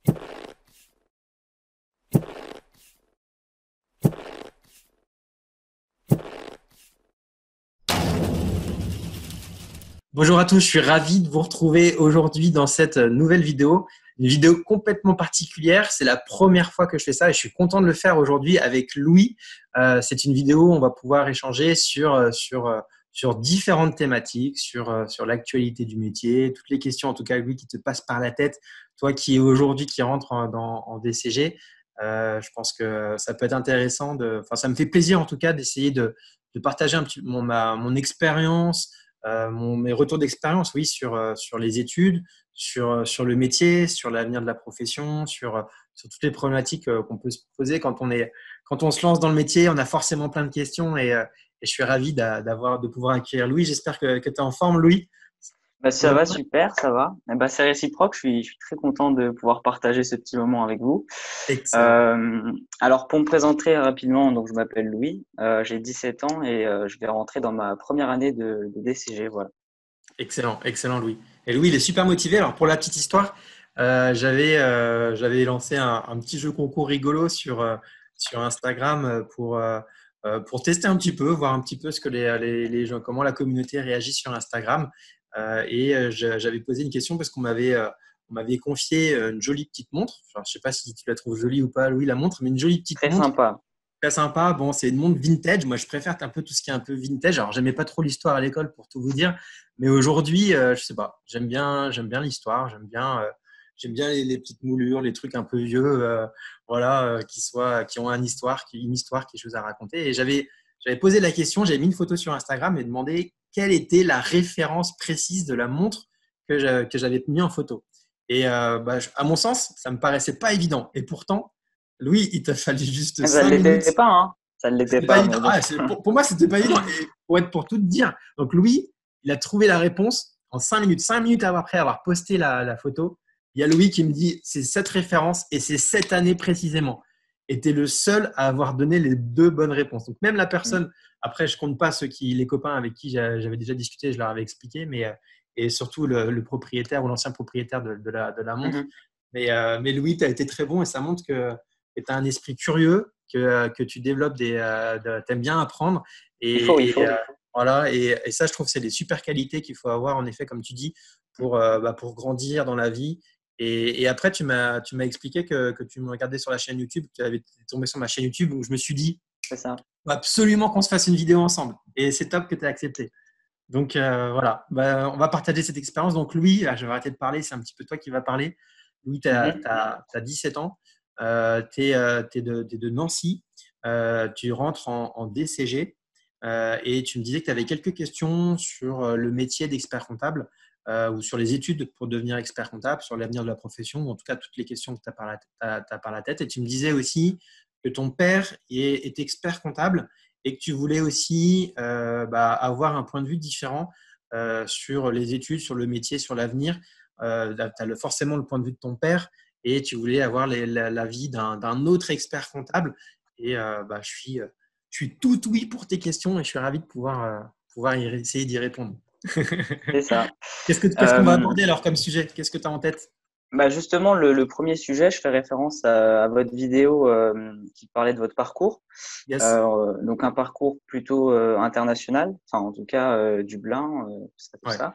Bonjour à tous, je suis ravi de vous retrouver aujourd'hui dans cette nouvelle vidéo. Une vidéo complètement particulière. C'est la première fois que je fais ça et je suis content de le faire aujourd'hui avec Louis. C'est une vidéo où on va pouvoir échanger sur différentes thématiques, sur l'actualité du métier, toutes les questions en tout cas, Louis, qui te passent par la tête. Toi qui aujourd'hui qui rentre en DCG, je pense que ça peut être intéressant. Enfin, ça me fait plaisir en tout cas d'essayer de partager un petit mon expérience, mes retours d'expérience, oui, sur les études, sur le métier, sur l'avenir de la profession, sur toutes les problématiques qu'on peut se poser quand on se lance dans le métier. On a forcément plein de questions et je suis ravi de pouvoir accueillir Louis. J'espère que tu es en forme, Louis. Bah, ça va super, ça va. C'est réciproque. Je suis très content de pouvoir partager ce petit moment avec vous. Excellent. Alors, pour me présenter rapidement, donc je m'appelle Louis, j'ai 17 ans et je vais rentrer dans ma première année de DCG. Voilà. Excellent, excellent Louis. Et Louis, il est super motivé. Alors pour la petite histoire, j'avais lancé un petit jeu concours rigolo sur Instagram pour tester un petit peu, voir un petit peu ce que les gens, comment la communauté réagit sur Instagram. J'avais posé une question parce on m'avait confié une jolie petite montre. Alors, je ne sais pas si tu la trouves jolie ou pas, Louis, la montre, mais une jolie petite Très montre sympa. très sympa. Bon, c'est une montre vintage. Moi, je préfère un peu tout ce qui est un peu vintage. Alors, j'aimais pas trop l'histoire à l'école pour tout vous dire, mais aujourd'hui, je sais pas. J'aime bien l'histoire. J'aime bien les petites moulures, les trucs un peu vieux, voilà, qui ont une histoire, quelque chose à raconter. J'avais posé la question. J'avais mis une photo sur Instagram et demandé quelle était la référence précise de la montre que j'avais mis en photo. À mon sens, ça me paraissait pas évident. Et pourtant, Louis, il t'a fallu juste Ça ne 5 minutes. l'était pas, hein. Ça ne l'était C'était pas pas, évident. mais bon. Pour moi, c'était pas évident. Et pour tout te dire, donc Louis, il a trouvé la réponse en 5 minutes. 5 minutes après avoir posté la photo, il y a Louis qui me dit c'est cette référence et c'est cette année précisément. Et tu es le seul à avoir donné les deux bonnes réponses. Donc même la Mm. personne, après je compte pas les copains avec qui j'avais déjà discuté, je leur avais expliqué, et surtout le propriétaire ou l'ancien propriétaire de la montre. Mhm. Mais Louis, tu as été très bon et ça montre que tu as un esprit curieux, que tu développes t'aimes bien apprendre. Il Et faut. voilà, et ça, je trouve que c'est des super qualités qu'il faut avoir, en effet, comme tu dis, pour grandir dans la vie. Et après, tu m'as expliqué que tu me regardais sur la chaîne YouTube, que tu avais tombé sur ma chaîne YouTube où je me suis dit, C'est ça. faut absolument qu'on se fasse une vidéo ensemble. Et c'est top que tu aies accepté. Donc voilà, on va partager cette expérience. Donc Louis, là, je vais arrêter de parler, c'est un petit peu toi qui vas parler. Louis, tu Mhm. as 17 ans, tu es, t'es de Nancy, tu rentres en DCG et tu me disais que tu avais quelques questions sur le métier d'expert comptable ou sur les études pour devenir expert comptable, sur l'avenir de la profession, ou en tout cas toutes les questions que tu as par la tête. Et tu me disais aussi que ton père est expert comptable et que tu voulais aussi avoir un point de vue différent sur les études, sur le métier, sur l'avenir. Tu as forcément le point de vue de ton père et tu voulais avoir l'avis d'un autre expert comptable. Je suis tout oui pour tes questions et je suis ravi de pouvoir essayer d'y répondre. C'est ça. Qu'est-ce qu'on va Euh, aborder alors comme sujet? Qu'est-ce que tu as en tête? Bah justement, le premier sujet, je fais référence à votre vidéo qui parlait de votre parcours. Yes. Donc un parcours plutôt international, enfin en tout cas Dublin, ça tout Ouais. ça.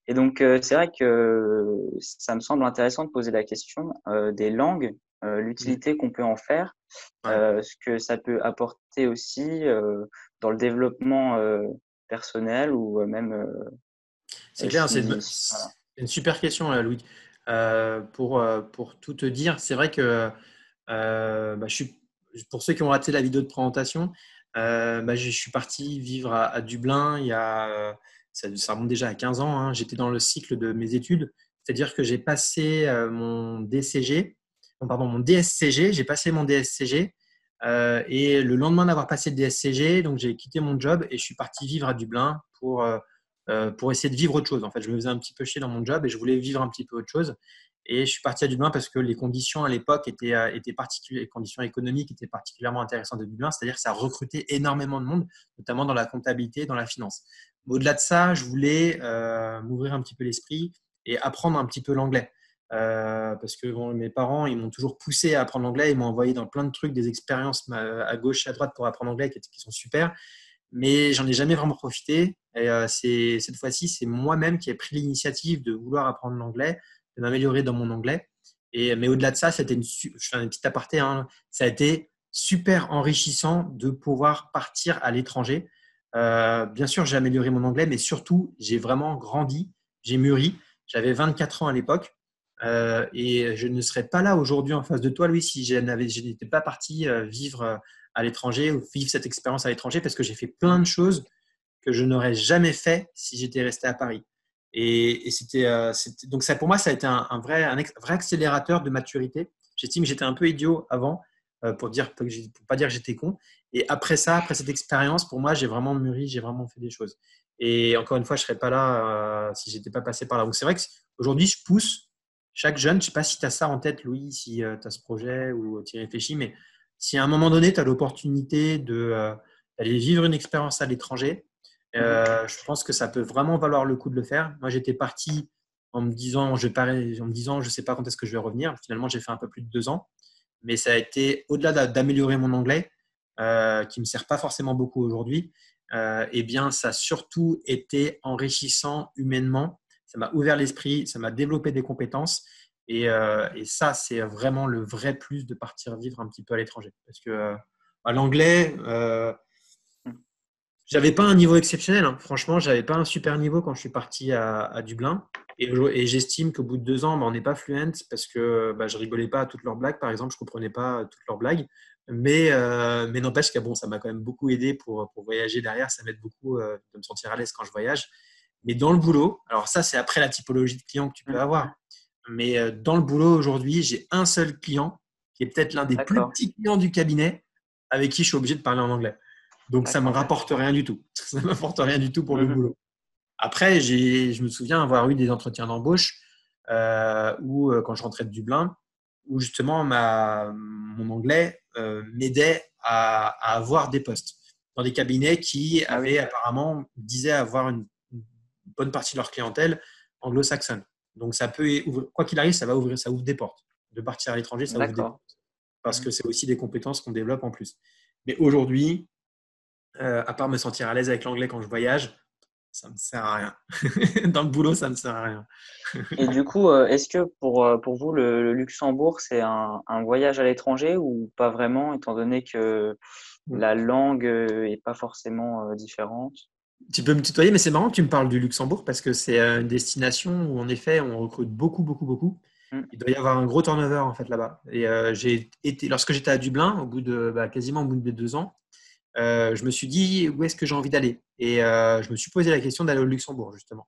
Et donc c'est vrai que ça me semble intéressant de poser la question des langues, Mhm. l'utilité qu'on peut en faire, Ouais. ce que ça peut apporter aussi dans le développement personnel ou même C'est clair, si c'est une super question, Louis. Pour tout te dire, c'est vrai que pour ceux qui ont raté la vidéo de présentation, je suis parti vivre à Dublin ça remonte déjà à 15 ans, hein. J'étais dans le cycle de mes études, c'est-à-dire que j'ai passé mon DCG, non, pardon, mon DSCG, j'ai passé mon DSCG et le lendemain d'avoir passé le DSCG, donc j'ai quitté mon job et je suis parti vivre à Dublin pour essayer de vivre autre chose. En fait, je me faisais un petit peu chier dans mon job et je voulais vivre un petit peu autre chose. Et je suis parti à Dublin parce que les conditions à l'époque étaient particulières, les conditions économiques étaient particulièrement intéressantes de Dublin, c'est-à-dire que ça recrutait énormément de monde, notamment dans la comptabilité, dans la finance. Au-delà de ça, je voulais m'ouvrir un petit peu l'esprit et apprendre un petit peu l'anglais. parce que bon, mes parents, ils m'ont toujours poussé à apprendre l'anglais. Ils m'ont envoyé dans plein de trucs, des expériences à gauche et à droite pour apprendre l'anglais qui sont super. Mais j'en ai jamais vraiment profité. Et cette fois-ci, c'est moi-même qui ai pris l'initiative de vouloir apprendre l'anglais, de m'améliorer dans mon anglais. Mais au-delà de ça, je fais un petit aparté, hein, ça a été super enrichissant de pouvoir partir à l'étranger. Bien sûr, j'ai amélioré mon anglais, mais surtout, j'ai vraiment grandi, j'ai mûri. J'avais 24 ans à l'époque. Et je ne serais pas là aujourd'hui en face de toi, Louis, si je n'étais pas parti vivre à l'étranger ou vivre cette expérience à l'étranger, parce que j'ai fait plein de choses que je n'aurais jamais fait si j'étais resté à Paris. Et donc ça, pour moi, ça a été un vrai accélérateur de maturité. J'estime que j'étais un peu idiot avant, pour pas dire que j'étais con. Et après ça, après cette expérience, pour moi, j'ai vraiment mûri, j'ai vraiment fait des choses. Et encore une fois, je ne serais pas là si j'étais pas passé par là. Donc c'est vrai qu'aujourd'hui, je pousse chaque jeune. Je ne sais pas si tu as ça en tête, Louis, si tu as ce projet ou tu y réfléchis, mais si à un moment donné, tu as l'opportunité d'aller vivre une expérience à l'étranger, je pense que ça peut vraiment valoir le coup de le faire. Moi, j'étais parti en me disant, je ne sais pas quand est-ce que je vais revenir. Finalement, j'ai fait un peu plus de 2 ans. Mais ça a été, au-delà d'améliorer mon anglais, qui ne me sert pas forcément beaucoup aujourd'hui, eh bien, ça a surtout été enrichissant humainement. Ça m'a ouvert l'esprit, ça m'a développé des compétences. Et ça, c'est vraiment le vrai plus de partir vivre un petit peu à l'étranger. Parce que l'anglais, j'avais pas un niveau exceptionnel, hein. Franchement, j'avais pas un super niveau quand je suis parti à Dublin. Et j'estime qu'au bout de 2 ans, on n'est pas fluent parce que je rigolais pas à toutes leurs blagues, par exemple, je comprenais pas toutes leurs blagues. Mais n'empêche que bon, ça m'a quand même beaucoup aidé pour voyager derrière. Ça m'aide beaucoup de me sentir à l'aise quand je voyage. Mais dans le boulot, alors ça, c'est après la typologie de client que tu peux avoir. Mais dans le boulot aujourd'hui, j'ai un seul client qui est peut-être l'un des plus D'accord, petits clients du cabinet avec qui je suis obligé de parler en anglais. Donc, ça ne me d'accord. rapporte rien du tout. Ça ne m'apporte rien du tout pour le Mhm. boulot. Après, je me souviens avoir eu des entretiens d'embauche où, quand je rentrais de Dublin, où justement mon anglais m'aidait à avoir des postes dans des cabinets qui Ah oui, avaient apparemment, disaient avoir une bonne partie de leur clientèle anglo-saxonne. Donc, quoi qu'il arrive, ça ouvre des portes. De partir à l'étranger, ça ouvre des d'accord. portes. Parce que Mhm. c'est aussi des compétences qu'on développe en plus. Mais aujourd'hui, à part me sentir à l'aise avec l'anglais quand je voyage, ça ne me sert à rien. Dans le boulot, ça ne me sert à rien. Et du coup, est-ce que pour vous, le Luxembourg, c'est un voyage à l'étranger ou pas vraiment, étant donné que la langue est pas forcément différente? Tu peux me tutoyer, mais c'est marrant que tu me parles du Luxembourg parce que c'est une destination où, en effet, on recrute beaucoup, beaucoup, beaucoup. Mm. Il doit y avoir un gros turnover en fait là-bas. Et lorsque j'étais à Dublin, quasiment au bout de 2 ans, je me suis dit où est-ce que j'ai envie d'aller. Et je me suis posé la question d'aller au Luxembourg justement.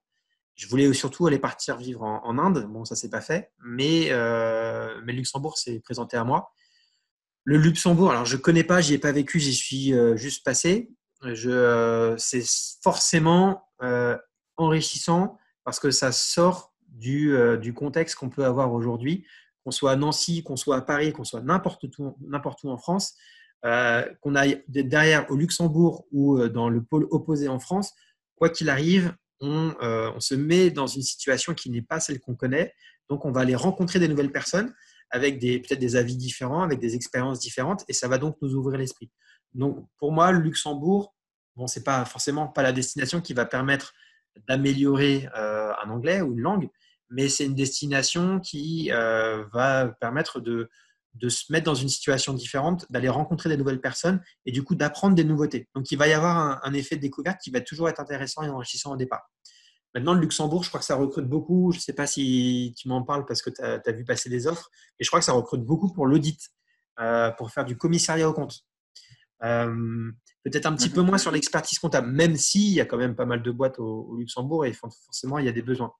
Je voulais surtout aller partir vivre en Inde. Bon, ça s'est pas fait, mais le Luxembourg s'est présenté à moi. Le Luxembourg, alors je connais pas, j'y ai pas vécu, j'y suis juste passé. C'est forcément enrichissant parce que ça sort du contexte qu'on peut avoir aujourd'hui, qu'on soit à Nancy, qu'on soit à Paris, qu'on soit n'importe où en France, qu'on aille derrière au Luxembourg ou dans le pôle opposé en France, quoi qu'il arrive, on se met dans une situation qui n'est pas celle qu'on connaît. Donc, on va aller rencontrer des nouvelles personnes avec peut-être des avis différents, avec des expériences différentes, et ça va donc nous ouvrir l'esprit. Donc, pour moi, le Luxembourg, bon, c'est pas forcément pas la destination qui va permettre d'améliorer un anglais ou une langue, mais c'est une destination qui va permettre de se mettre dans une situation différente, d'aller rencontrer des nouvelles personnes et du coup d'apprendre des nouveautés. Donc, il va y avoir un effet de découverte qui va toujours être intéressant et enrichissant au départ. Maintenant, le Luxembourg, je crois que ça recrute beaucoup. Je ne sais pas si tu m'en parles parce que tu as vu passer des offres. Et je crois que ça recrute beaucoup pour l'audit, pour faire du commissariat aux comptes. Peut-être un petit peu Mhm. moins sur l'expertise comptable, même s'il y a quand même pas mal de boîtes au Luxembourg et forcément, il y a des besoins.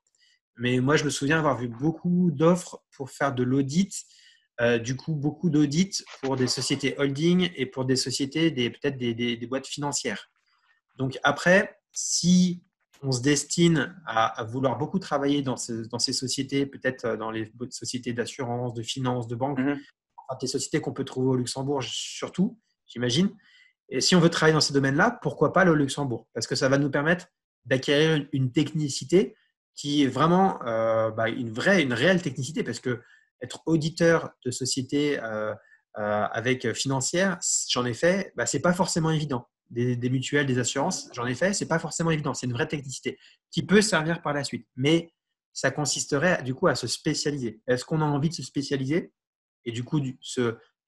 Mais moi, je me souviens avoir vu beaucoup d'offres pour faire de l'audit. Du coup, beaucoup d'audits pour des sociétés holding et pour des sociétés, peut-être des boîtes financières. Donc après, si on se destine à vouloir beaucoup travailler dans ces sociétés, peut-être dans les sociétés d'assurance, de finance, de banque, Mhm. enfin, des sociétés qu'on peut trouver au Luxembourg surtout, j'imagine. Et si on veut travailler dans ces domaines-là, pourquoi pas le Luxembourg? Parce que ça va nous permettre d'acquérir une technicité qui est vraiment une réelle technicité, parce que être auditeur de société avec financière, j'en ai fait, c'est pas forcément évident. Des mutuelles, des assurances, j'en ai fait, c'est pas forcément évident. C'est une vraie technicité qui peut servir par la suite, mais ça consisterait du coup à se spécialiser. Est-ce qu'on a envie de se spécialiser et du coup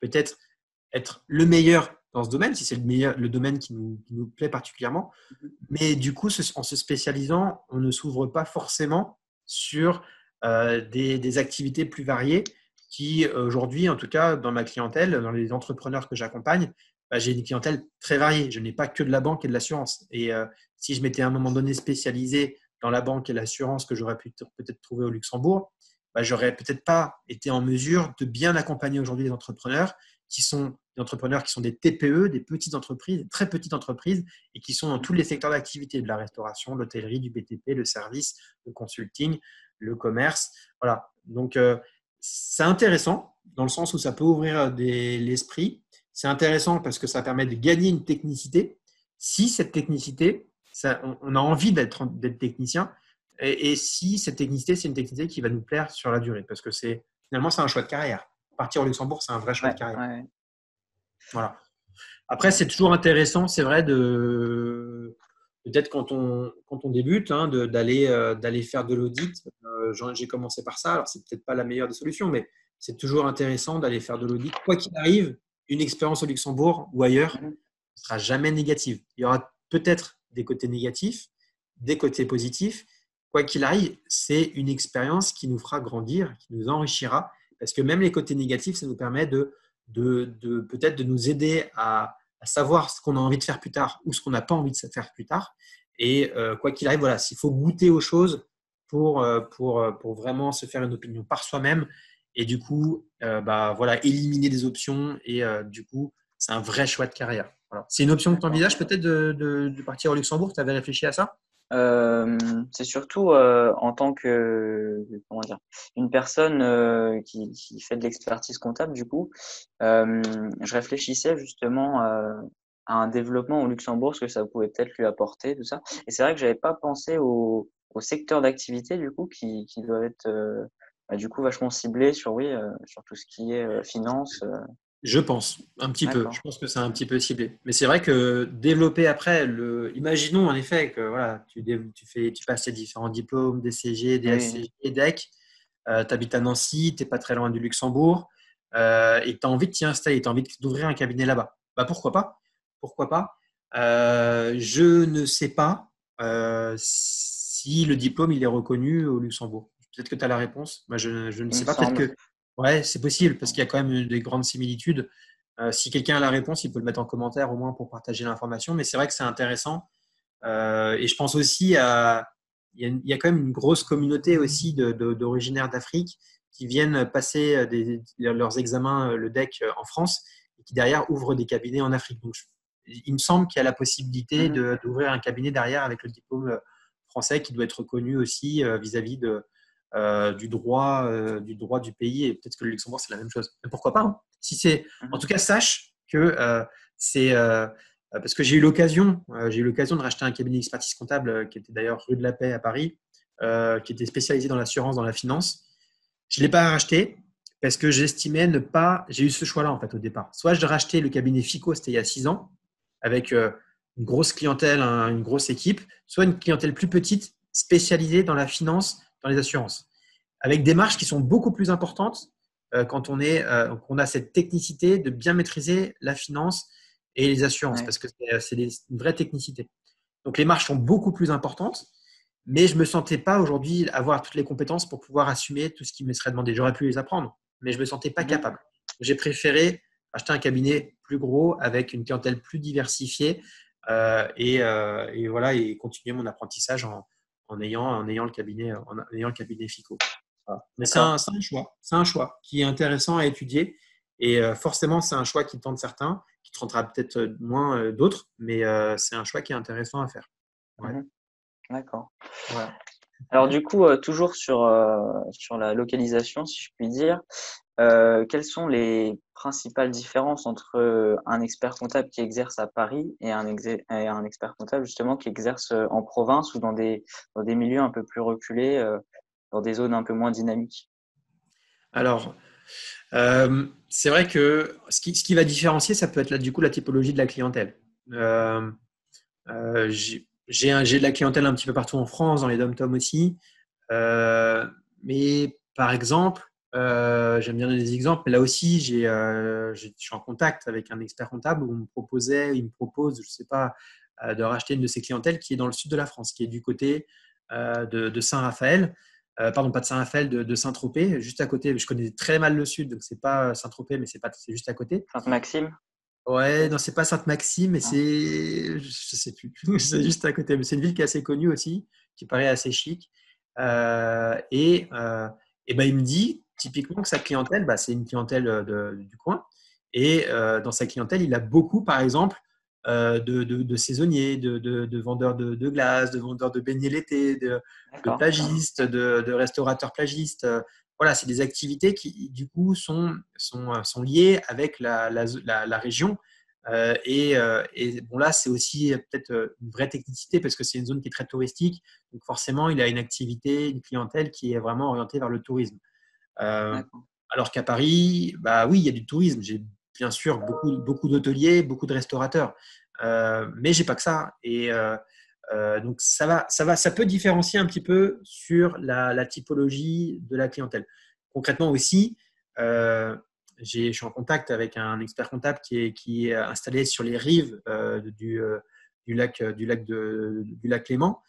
peut-être être le meilleur dans ce domaine, si c'est le domaine qui nous plaît particulièrement. Mais du coup, en se spécialisant, on ne s'ouvre pas forcément sur des activités plus variées qui, aujourd'hui, en tout cas, dans ma clientèle, dans les entrepreneurs que j'accompagne, j'ai une clientèle très variée. Je n'ai pas que de la banque et de l'assurance. Et si je m'étais à un moment donné spécialisé dans la banque et l'assurance que j'aurais pu peut-être trouver au Luxembourg, j'aurais peut-être pas été en mesure de bien accompagner aujourd'hui les entrepreneurs qui sont des entrepreneurs qui sont des TPE, des petites entreprises, des très petites entreprises et qui sont dans tous les secteurs d'activité, de la restauration, de l'hôtellerie, du BTP, le service, le consulting, le commerce. Voilà. Donc, c'est intéressant dans le sens où ça peut ouvrir l'esprit. C'est intéressant parce que ça permet de gagner une technicité. Si cette technicité, on a envie d'être technicien, et si cette technicité, c'est une technicité qui va nous plaire sur la durée, parce que finalement, c'est un choix de carrière. Partir au Luxembourg, c'est un vrai choix de carrière. Ouais. Voilà. Après, c'est toujours intéressant, c'est vrai, peut-être quand on débute, d'aller faire de l'audit. J'ai commencé par ça. Alors, c'est peut-être pas la meilleure des solutions, mais c'est toujours intéressant d'aller faire de l'audit. Quoi qu'il arrive, une expérience au Luxembourg ou ailleurs ne sera jamais négative. Il y aura peut-être des côtés négatifs, des côtés positifs. Quoi qu'il arrive, c'est une expérience qui nous fera grandir, qui nous enrichira, parce que même les côtés négatifs, ça nous permet peut-être de nous aider à savoir ce qu'on a envie de faire plus tard ou ce qu'on n'a pas envie de faire plus tard. Et quoi qu'il arrive, voilà, s'il faut goûter aux choses pour vraiment se faire une opinion par soi-même et du coup, voilà, éliminer des options et du coup, c'est un vrai choix de carrière. Voilà. C'est une option que tu envisages peut-être de partir au Luxembourg. Tu avais réfléchi à ça? C'est surtout en tant que, comment dire, une personne qui fait de l'expertise comptable, du coup, je réfléchissais justement à un développement au Luxembourg, ce que ça pouvait peut-être lui apporter, tout ça. Et c'est vrai que j'avais pas pensé au secteur d'activité, du coup, qui doit être du coup vachement ciblé sur, oui, sur tout ce qui est finance. Je pense, un petit peu. Je D'accord. pense que c'est un petit peu ciblé. Mais c'est vrai que développer après, imaginons en effet que voilà, tu passes tes différents diplômes, des CG, des Oui. SCG, DEC, tu habites à Nancy, tu n'es pas très loin du Luxembourg, et tu as envie de t'y installer, tu as envie d'ouvrir un cabinet là-bas. Pourquoi pas? Pourquoi pas? Je ne sais pas si le diplôme il est reconnu au Luxembourg. Peut-être que tu as la réponse. Moi, je ne Il me sais pas. Peut-être semble. que ouais, c'est possible parce qu'il y a quand même des grandes similitudes. Si quelqu'un a la réponse, il peut le mettre en commentaire au moins pour partager l'information. Mais c'est vrai que c'est intéressant. Et je pense aussi il y a quand même une grosse communauté aussi d'originaires d'Afrique qui viennent passer leurs examens, le DEC en France, et qui derrière ouvrent des cabinets en Afrique. Donc, il me semble qu'il y a la possibilité Mhm. d'ouvrir un cabinet derrière avec le diplôme français qui doit être reconnu aussi vis-à-vis du droit du pays. Et peut-être que le Luxembourg, c'est la même chose. Mais pourquoi pas, hein. En Mhm. tout cas, sache que c'est parce que j'ai eu l'occasion de racheter un cabinet d'expertise comptable qui était d'ailleurs rue de la Paix à Paris, qui était spécialisé dans l'assurance, dans la finance. Je ne l'ai pas racheté parce que j'estimais ne pas. J'ai eu ce choix-là en fait au départ. Soit je rachetais le cabinet FICO, c'était il y a 6 ans, avec une grosse clientèle, une grosse équipe, soit une clientèle plus petite, spécialisée dans la finance, dans les assurances, avec des marges qui sont beaucoup plus importantes quand on a cette technicité de bien maîtriser la finance et les assurances, Ouais. parce que c'est une vraie technicité. Donc les marges sont beaucoup plus importantes, mais je ne me sentais pas aujourd'hui avoir toutes les compétences pour pouvoir assumer tout ce qui me serait demandé. J'aurais pu les apprendre, mais je ne me sentais pas Mhm. capable. J'ai préféré acheter un cabinet plus gros avec une clientèle plus diversifiée et voilà, et continuer mon apprentissage en ayant le cabinet FICO. Voilà. Mais c'est D'accord. un choix. C'est un choix qui est intéressant à étudier. Et forcément, c'est un choix qui tente certains, qui tentera peut-être moins d'autres, mais c'est un choix qui est intéressant à faire. Ouais. Mhm. D'accord. Voilà. Alors du coup, toujours sur la localisation, si je puis dire, quelles sont les principales différences entre un expert comptable qui exerce à Paris et et un expert comptable justement qui exerce en province ou dans des milieux un peu plus reculés, dans des zones un peu moins dynamiques? Alors, c'est vrai que ce qui va différencier, ça peut être là, du coup la typologie de la clientèle. J'ai de la clientèle un petit peu partout en France, dans les dom-tom aussi. Mais par exemple, j'aime bien donner des exemples, mais là aussi, je suis en contact avec un expert comptable où il me propose, je ne sais pas, de racheter une de ses clientèles qui est dans le sud de la France, qui est du côté de Saint-Raphaël. Pardon, pas de Saint-Raphaël, de Saint-Tropez, juste à côté. Je connais très mal le sud, donc c'est pas Saint-Tropez, mais c'est juste à côté. Sainte-Maxime, Ouais, non, peut-être? c'est pas Sainte-Maxime, mais Non? je sais plus. C'est juste à côté. Mais c'est une ville qui est assez connue aussi, qui paraît assez chic. Euh, et, euh, et ben, il me dit typiquement que sa clientèle, bah, c'est une clientèle du coin. Et dans sa clientèle, il a beaucoup, par exemple, de saisonniers, de vendeurs de glace, de vendeurs de beignets l'été, de D'accord. plagistes, de restaurateurs plagistes. Voilà, c'est des activités qui, du coup, sont liées avec la région. Et bon, là, c'est aussi peut-être une vraie technicité parce que c'est une zone qui est très touristique. Donc, forcément, il a une activité, une clientèle qui est vraiment orientée vers le tourisme. Euh, D'accord. alors qu'à Paris, bah oui, il y a du tourisme. J'ai bien sûr beaucoup d'hôteliers, beaucoup de restaurateurs. Mais j'ai pas que ça. Donc ça peut différencier un petit peu sur la typologie de la clientèle. Concrètement aussi, euh, je suis en contact avec un expert comptable qui est installé sur les rives du lac Léman,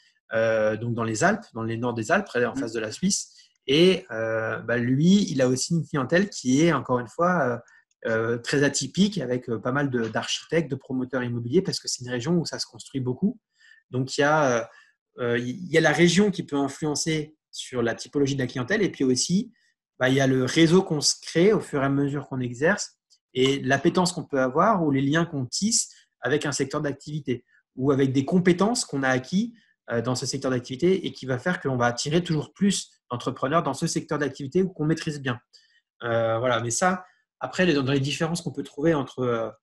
donc dans les Alpes, dans les nord des Alpes, près en Mhm. face de la Suisse. Et bah, lui, il a aussi une clientèle qui est, encore une fois, très atypique, avec pas mal d'architectes, de promoteurs immobiliers, parce que c'est une région où ça se construit beaucoup. Donc, il y a la région qui peut influencer sur la typologie de la clientèle, et puis aussi, bah, il y a le réseau qu'on se crée au fur et à mesure qu'on exerce, et l'appétence qu'on peut avoir, ou les liens qu'on tisse avec un secteur d'activité, ou avec des compétences qu'on a acquis dans ce secteur d'activité, et qui va faire qu'on va attirer toujours plus d'entrepreneurs dans ce secteur d'activité ou qu'on maîtrise bien. Voilà, mais ça, après, dans les différences qu'on peut trouver entre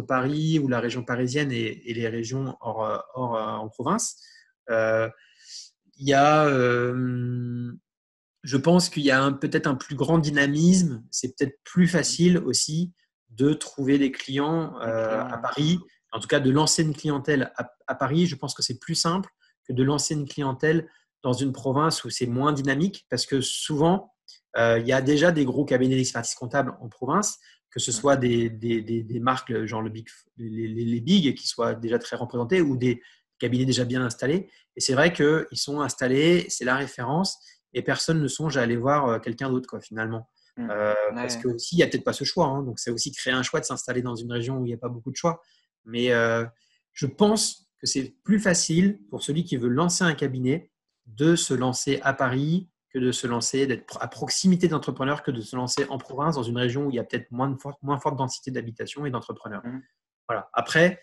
Paris ou la région parisienne et les régions en province, euh, il y a, je pense qu'il y a peut-être un plus grand dynamisme. C'est peut-être plus facile aussi de trouver des clients Les à clients, ouais. Paris. En tout cas, de lancer une clientèle à Paris, je pense que c'est plus simple que de lancer une clientèle dans une province où c'est moins dynamique parce que souvent, il y a déjà des gros cabinets d'expertise comptable en province, que ce Mhm. soit des marques genre les big qui soient déjà très représentés ou des cabinets déjà bien installés. Et c'est vrai qu'ils sont installés, c'est la référence et personne ne songe à aller voir quelqu'un d'autre, quoi, finalement. Mhm. Parce Ouais. que aussi, il n'y a peut-être pas ce choix. Hein. Donc, c'est aussi créer un choix de s'installer dans une région où il n'y a pas beaucoup de choix. Mais je pense que c'est plus facile pour celui qui veut lancer un cabinet de se lancer à Paris que de se lancer, d'être à proximité d'entrepreneurs, que de se lancer en province, dans une région où il y a peut-être moins forte densité d'habitation et d'entrepreneurs. Mhm. Voilà. Après,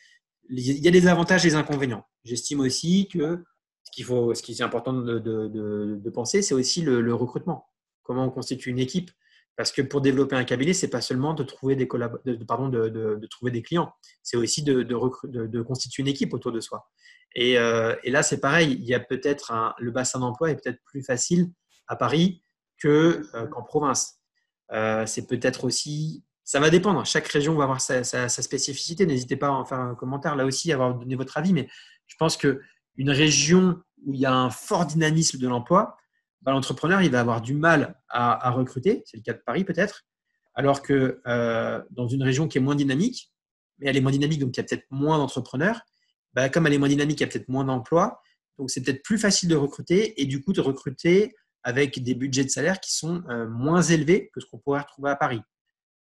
il y a des avantages et des inconvénients. J'estime aussi que ce qui est important de penser, c'est aussi le recrutement. Comment on constitue une équipe. Parce que pour développer un cabinet, c'est pas seulement de trouver de trouver des clients, c'est aussi de constituer une équipe autour de soi. Et là, c'est pareil. Il y a peut-être le bassin d'emploi est peut-être plus facile à Paris qu'en province. C'est peut-être aussi ça va dépendre. Chaque région va avoir sa spécificité. N'hésitez pas à en faire un commentaire là aussi, à donner votre avis. Mais je pense qu'une région où il y a un fort dynamisme de l'emploi, bah, l'entrepreneur, il va avoir du mal à recruter. C'est le cas de Paris peut-être. Alors que dans une région qui est moins dynamique, mais elle est moins dynamique, donc il y a peut-être moins d'entrepreneurs, bah, comme elle est moins dynamique, il y a peut-être moins d'emplois. Donc c'est peut-être plus facile de recruter et du coup de recruter avec des budgets de salaire qui sont moins élevés que ce qu'on pourrait retrouver à Paris.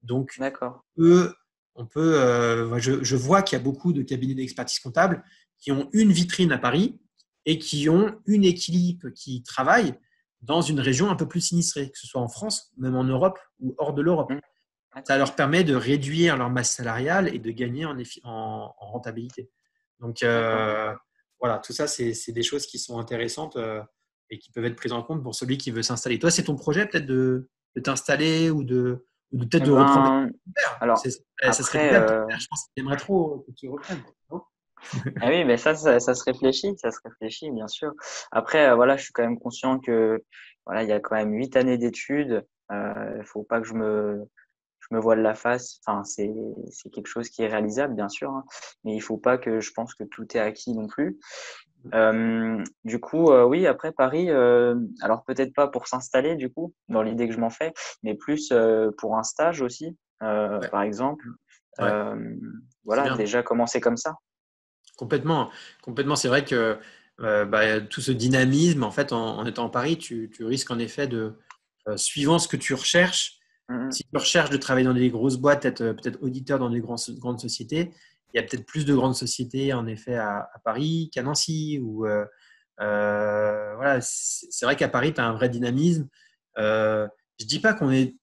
Donc, D'accord. eux, je vois qu'il y a beaucoup de cabinets d'expertise comptable qui ont une vitrine à Paris et qui ont une équipe qui travaille dans une région un peu plus sinistrée, que ce soit en France, même en Europe ou hors de l'Europe. Mhm. Ça D'accord. leur permet de réduire leur masse salariale et de gagner en rentabilité. Donc, D'accord. voilà, tout ça, c'est des choses qui sont intéressantes et qui peuvent être prises en compte pour celui qui veut s'installer. Toi, c'est ton projet peut-être de t'installer ou ou peut-être Eh de reprendre des ben, faire. alors, Ça serait après, idéal pour faire. Je pense que tu aimerais trop que tu reprennes. Non. ah oui, mais ça se réfléchit, bien sûr. Après, voilà, je suis quand même conscient que, voilà, il y a quand même 8 années d'études. Faut pas que je me voile la face. Enfin, c'est quelque chose qui est réalisable, bien sûr, hein, mais il faut pas que je pense que tout est acquis non plus. Du coup, oui, après Paris, alors peut-être pas pour s'installer, du coup, dans l'idée que je m'en fais, mais plus pour un stage aussi, Ouais, par exemple. ouais, Euh, c'est voilà, bien. déjà commencer comme ça. Complètement. Complètement. C'est vrai que tout ce dynamisme, en fait, en étant à Paris, tu risques en effet de, suivant ce que tu recherches, Mhm. si tu recherches de travailler dans des grosses boîtes, être peut-être auditeur dans des grandes sociétés, il y a peut-être plus de grandes sociétés en effet à Paris qu'à Nancy. Voilà, c'est vrai qu'à Paris, tu as un vrai dynamisme. Je dis pas qu'on est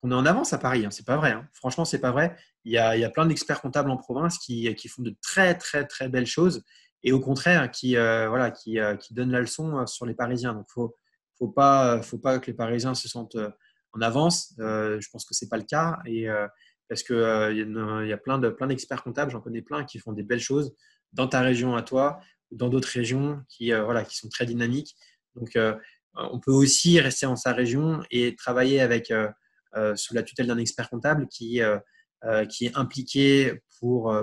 en avance à Paris, hein, c'est pas vrai. Hein. Franchement, c'est pas vrai. Il y a plein d'experts comptables en province qui font de très très très belles choses et au contraire qui donnent la leçon sur les Parisiens. Donc faut pas que les Parisiens se sentent en avance. Je pense que c'est pas le cas et parce que il y a plein d'experts comptables, j'en connais plein qui font des belles choses dans ta région à toi, dans d'autres régions qui sont très dynamiques. Donc on peut aussi rester dans sa région et travailler sous la tutelle d'un expert comptable qui est impliqué pour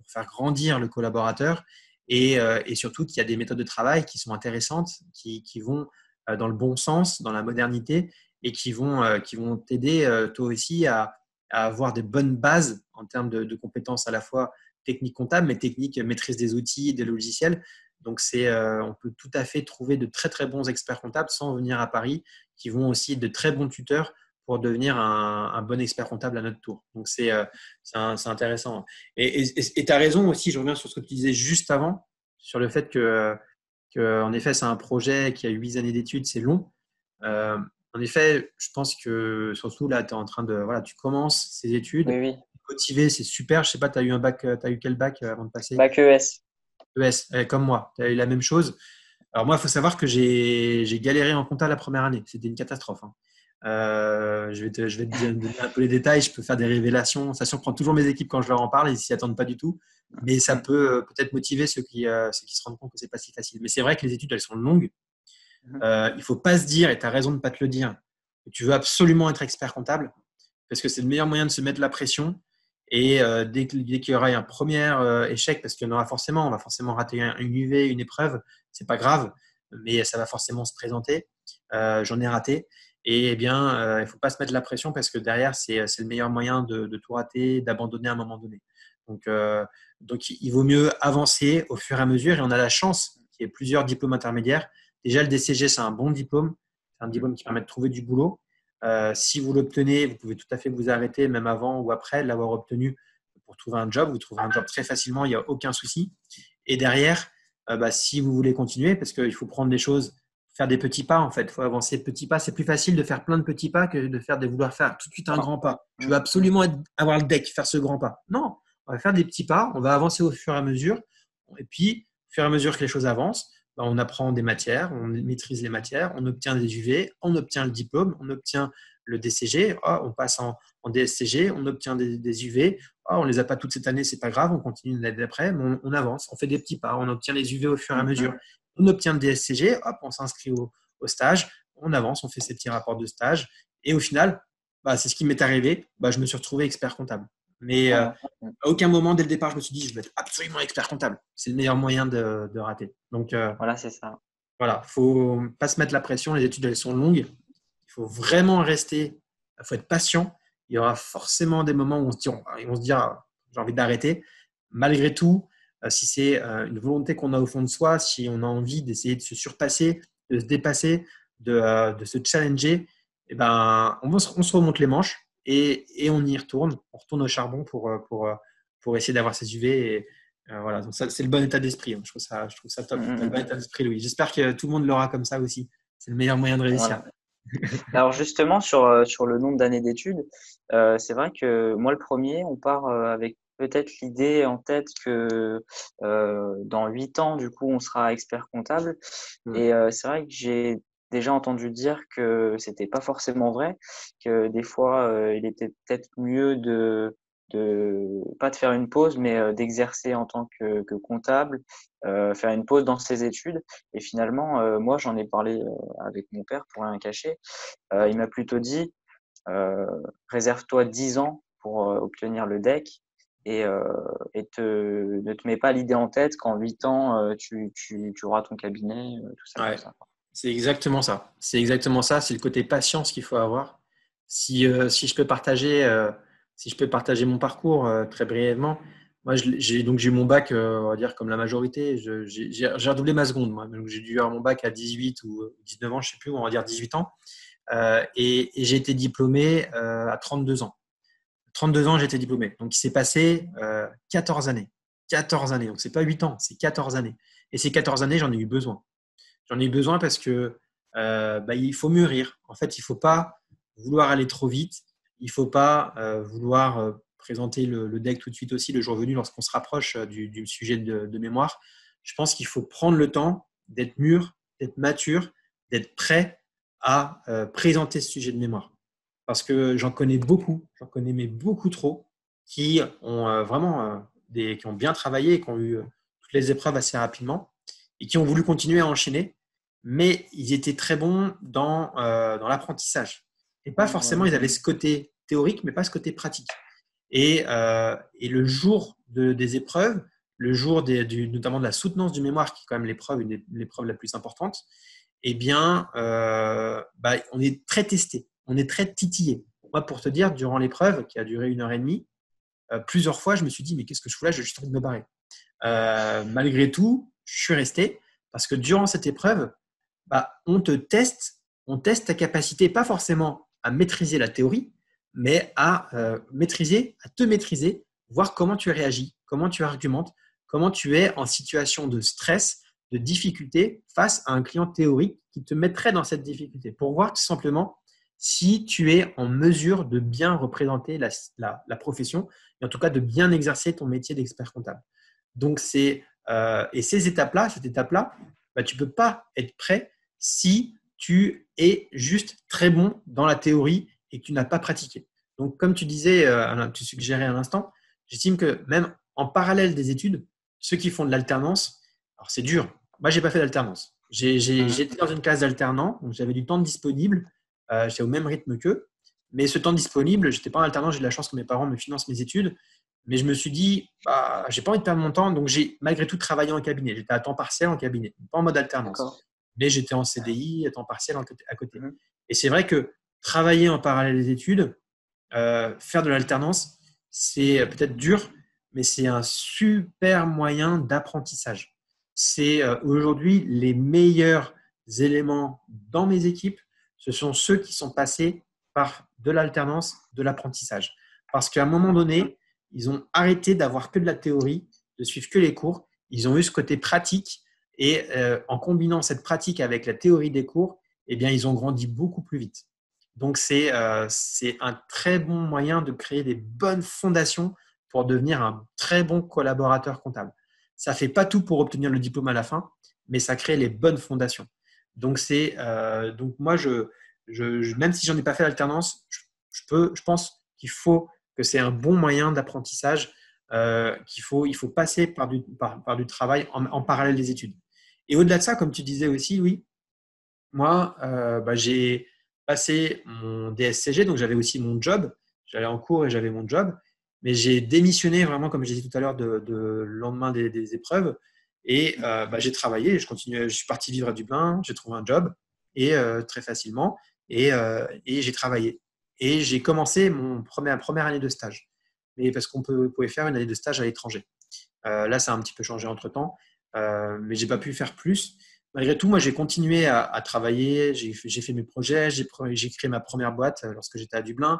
faire grandir le collaborateur et surtout qu'il y a des méthodes de travail qui sont intéressantes, qui vont dans le bon sens, dans la modernité et qui vont t'aider toi aussi à avoir des bonnes bases en termes de compétences à la fois techniques comptables, mais techniques maîtrise des outils, des logiciels. Donc, on peut tout à fait trouver de très, très bons experts comptables sans venir à Paris, qui vont aussi être de très bons tuteurs pour devenir un bon expert comptable à notre tour. Donc, c'est intéressant. Et tu as raison aussi, je reviens sur ce que tu disais juste avant, sur le fait en effet, c'est un projet qui a 8 années d'études, c'est long. Euh, En effet, je pense que surtout là, tu es en train de, voilà, tu commences ces études, Oui, oui. motivé, c'est super. Je sais pas, tu as eu un bac, tu as eu quel bac avant de passer? Bac ES. ES, comme moi, tu as eu la même chose. Alors moi, il faut savoir que j'ai galéré en compta la première année. C'était une catastrophe. Hein. Je vais te donner un peu les détails. Je peux faire des révélations. Ça surprend toujours mes équipes quand je leur en parle. Ils s'y attendent pas du tout. Mais ça Mhm. peut peut-être motiver ceux qui se rendent compte que c'est pas si facile. Mais c'est vrai que les études, elles sont longues. Mhm. Il faut pas se dire, et tu as raison de ne pas te le dire, que tu veux absolument être expert comptable parce que c'est le meilleur moyen de se mettre la pression. Et dès qu'il y aura un premier échec, parce qu'il y en aura forcément, on va forcément rater une UV, une épreuve, c'est pas grave, mais ça va forcément se présenter. J'en ai raté. Et eh bien, il ne faut pas se mettre la pression parce que derrière, c'est le meilleur moyen de tout rater, d'abandonner à un moment donné. Donc, euh, donc, il vaut mieux avancer au fur et à mesure. Et on a la chance qu'il y ait plusieurs diplômes intermédiaires. Déjà, le DCG, c'est un bon diplôme. C'est un diplôme qui permet de trouver du boulot. Si vous l'obtenez, vous pouvez tout à fait vous arrêter, même avant ou après l'avoir obtenu pour trouver un job. Vous trouverez un job très facilement, il n'y a aucun souci. Et derrière, si vous voulez continuer, parce qu'il faut prendre les choses, faire des petits pas en fait, il faut avancer de petits pas. C'est plus facile de faire plein de petits pas que de vouloir faire tout de suite un grand pas. Je veux Mhm. absolument avoir le deck, faire ce grand pas. Non, on va faire des petits pas, on va avancer au fur et à mesure. Et puis, au fur et à mesure que les choses avancent, on apprend des matières, on maîtrise les matières, on obtient des UV, on obtient le diplôme, on obtient le DCG, on passe en DSCG, on obtient des UV. On ne les a pas toutes cette année, c'est pas grave, on continue l'année d'après, mais on avance, on fait des petits pas, on obtient les UV au fur et à mesure. On obtient le DSCG, on s'inscrit au stage, on avance, on fait ses petits rapports de stage. Et au final, c'est ce qui m'est arrivé, je me suis retrouvé expert comptable. Mais Voilà. à aucun moment, dès le départ, je me suis dit, je vais être absolument expert comptable. C'est le meilleur moyen de rater. Donc, Voilà, c'est ça. voilà, faut pas se mettre la pression. Les études, elles sont longues. Il faut vraiment rester. Il faut être patient. Il y aura forcément des moments où on se dit, j'ai envie d'arrêter. Malgré tout, si c'est une volonté qu'on a au fond de soi, si on a envie d'essayer de se surpasser, de se dépasser, de se challenger, on se remonte les manches et on y retourne. On retourne au charbon pour essayer d'avoir ces UV. Voilà, donc ça, c'est le bon état d'esprit. Hein. Je trouve ça top. Tu as le bon Mhm. état d'esprit, Louis. J'espère que tout le monde l'aura comme ça aussi. C'est le meilleur moyen de réussir. Voilà. Alors justement, sur le nombre d'années d'études, c'est vrai que moi, le premier, on part avec peut-être l'idée en tête que dans 8 ans, du coup, on sera expert comptable. Mm. Et c'est vrai que j'ai déjà entendu dire que c'était pas forcément vrai, que des fois, il était peut-être mieux pas de faire une pause, mais d'exercer en tant que comptable, faire une pause dans ses études. Et finalement, moi, j'en ai parlé avec mon père pour rien cacher. Il m'a plutôt dit, euh, réserve-toi 10 ans pour obtenir le DEC et ne te mets pas l'idée en tête qu'en 8 ans, tu auras ton cabinet, tout ça comme Ouais, ça. c'est exactement ça. C'est exactement ça. C'est le côté patience qu'il faut avoir. Si je peux partager mon parcours très brièvement, moi, j'ai eu mon bac, on va dire comme la majorité. J'ai redoublé ma seconde, moi. Donc, j'ai dû avoir mon bac à 18 ou 19 ans, je ne sais plus, on va dire 18 ans. Et j'ai été diplômé à 32 ans. 32 ans, j'ai été diplômé. Donc, il s'est passé 14 années. 14 années. Donc, ce n'est pas 8 ans, c'est 14 années. Et ces 14 années, j'en ai eu besoin. J'en ai eu besoin parce que il faut mûrir. En fait, il ne faut pas vouloir aller trop vite. Il ne faut pas vouloir présenter le deck tout de suite aussi le jour venu lorsqu'on se rapproche du sujet de mémoire. Je pense qu'il faut prendre le temps d'être mûr, d'être mature, d'être prêt à présenter ce sujet de mémoire. Parce que j'en connais beaucoup, j'en connais mais beaucoup trop, qui ont qui ont bien travaillé et qui ont eu toutes les épreuves assez rapidement et qui ont voulu continuer à enchaîner, mais ils étaient très bons dans l'apprentissage. Et pas forcément, ils avaient ce côté théorique, mais pas ce côté pratique. Et le jour des épreuves, le jour notamment de la soutenance du mémoire, qui est quand même l'épreuve la plus importante, eh bien, on est très testé, on est très titillé. Moi, pour te dire, durant l'épreuve, qui a duré 1 heure et demie, plusieurs fois, je me suis dit, mais qu'est-ce que je fous là? Je suis en train de me barrer. Malgré tout, je suis resté parce que durant cette épreuve, on teste ta capacité, pas forcément à maîtriser la théorie, mais à te maîtriser, voir comment tu réagis, comment tu argumentes, comment tu es en situation de stress, de difficulté face à un client théorique qui te mettrait dans cette difficulté, pour voir tout simplement si tu es en mesure de bien représenter la profession et en tout cas de bien exercer ton métier d'expert comptable. Donc, cette étape-là, tu ne peux pas être prêt si tu es juste très bon dans la théorie et que tu n'as pas pratiqué. Donc, comme tu disais, tu suggérais à l'instant, j'estime que même en parallèle des études, ceux qui font de l'alternance, alors c'est dur. Moi, je n'ai pas fait d'alternance. J'étais dans une classe d'alternants, donc j'avais du temps disponible, j'étais au même rythme qu'eux. Mais ce temps disponible, je n'étais pas en alternance, j'ai de la chance que mes parents me financent mes études. Mais je me suis dit, j'ai pas envie de perdre mon temps, donc j'ai malgré tout travaillé en cabinet. J'étais à temps partiel en cabinet, pas en mode alternance. D'accord. Mais j'étais en CDI, à temps partiel à côté. Mhm. Et c'est vrai que travailler en parallèle des études, faire de l'alternance, c'est peut-être dur, mais c'est un super moyen d'apprentissage. C'est aujourd'hui les meilleurs éléments dans mes équipes, ce sont ceux qui sont passés par de l'alternance, de l'apprentissage. Parce qu'à un moment donné, ils ont arrêté d'avoir que de la théorie, de suivre que les cours. Ils ont eu ce côté pratique et en combinant cette pratique avec la théorie des cours, eh bien, ils ont grandi beaucoup plus vite. Donc, c'est un très bon moyen de créer des bonnes fondations pour devenir un très bon collaborateur comptable. Ça ne fait pas tout pour obtenir le diplôme à la fin, mais ça crée les bonnes fondations. Donc, donc moi, même si j'en ai pas fait l'alternance, je pense qu'il faut que c'est un bon moyen d'apprentissage, il faut passer par du travail en parallèle des études. Et au-delà de ça, comme tu disais aussi, oui, moi, j'ai passé mon DSCG, donc j'avais aussi mon job. J'allais en cours et j'avais mon job. Mais j'ai démissionné vraiment, comme j'ai dit tout à l'heure, le lendemain des épreuves. Et j'ai travaillé, je suis parti vivre à Dublin, j'ai trouvé un job et très facilement. Et j'ai travaillé. Et j'ai commencé ma première année de stage. Mais parce pouvait faire une année de stage à l'étranger. Là, ça a un petit peu changé entre-temps, mais je n'ai pas pu faire plus. Malgré tout, moi, j'ai continué à travailler, j'ai fait mes projets, j'ai créé ma première boîte lorsque j'étais à Dublin.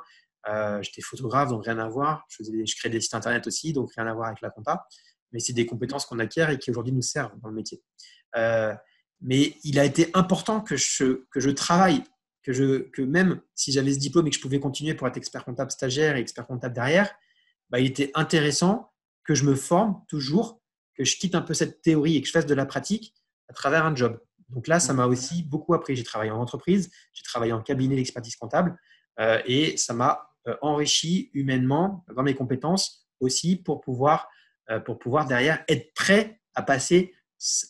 J'étais photographe, donc rien à voir. Je créais des sites internet aussi, donc rien à voir avec la compta. Mais c'est des compétences qu'on acquiert et qui aujourd'hui nous servent dans le métier. Mais il a été important que je travaille, que même si j'avais ce diplôme et que je pouvais continuer pour être expert comptable stagiaire et expert comptable derrière, il était intéressant que je me forme toujours, que je quitte un peu cette théorie et que je fasse de la pratique à travers un job. Donc là, ça m'a aussi beaucoup appris. J'ai travaillé en entreprise, j'ai travaillé en cabinet d'expertise comptable et ça m'a enrichi humainement dans mes compétences aussi pour pouvoir derrière être prêt à passer,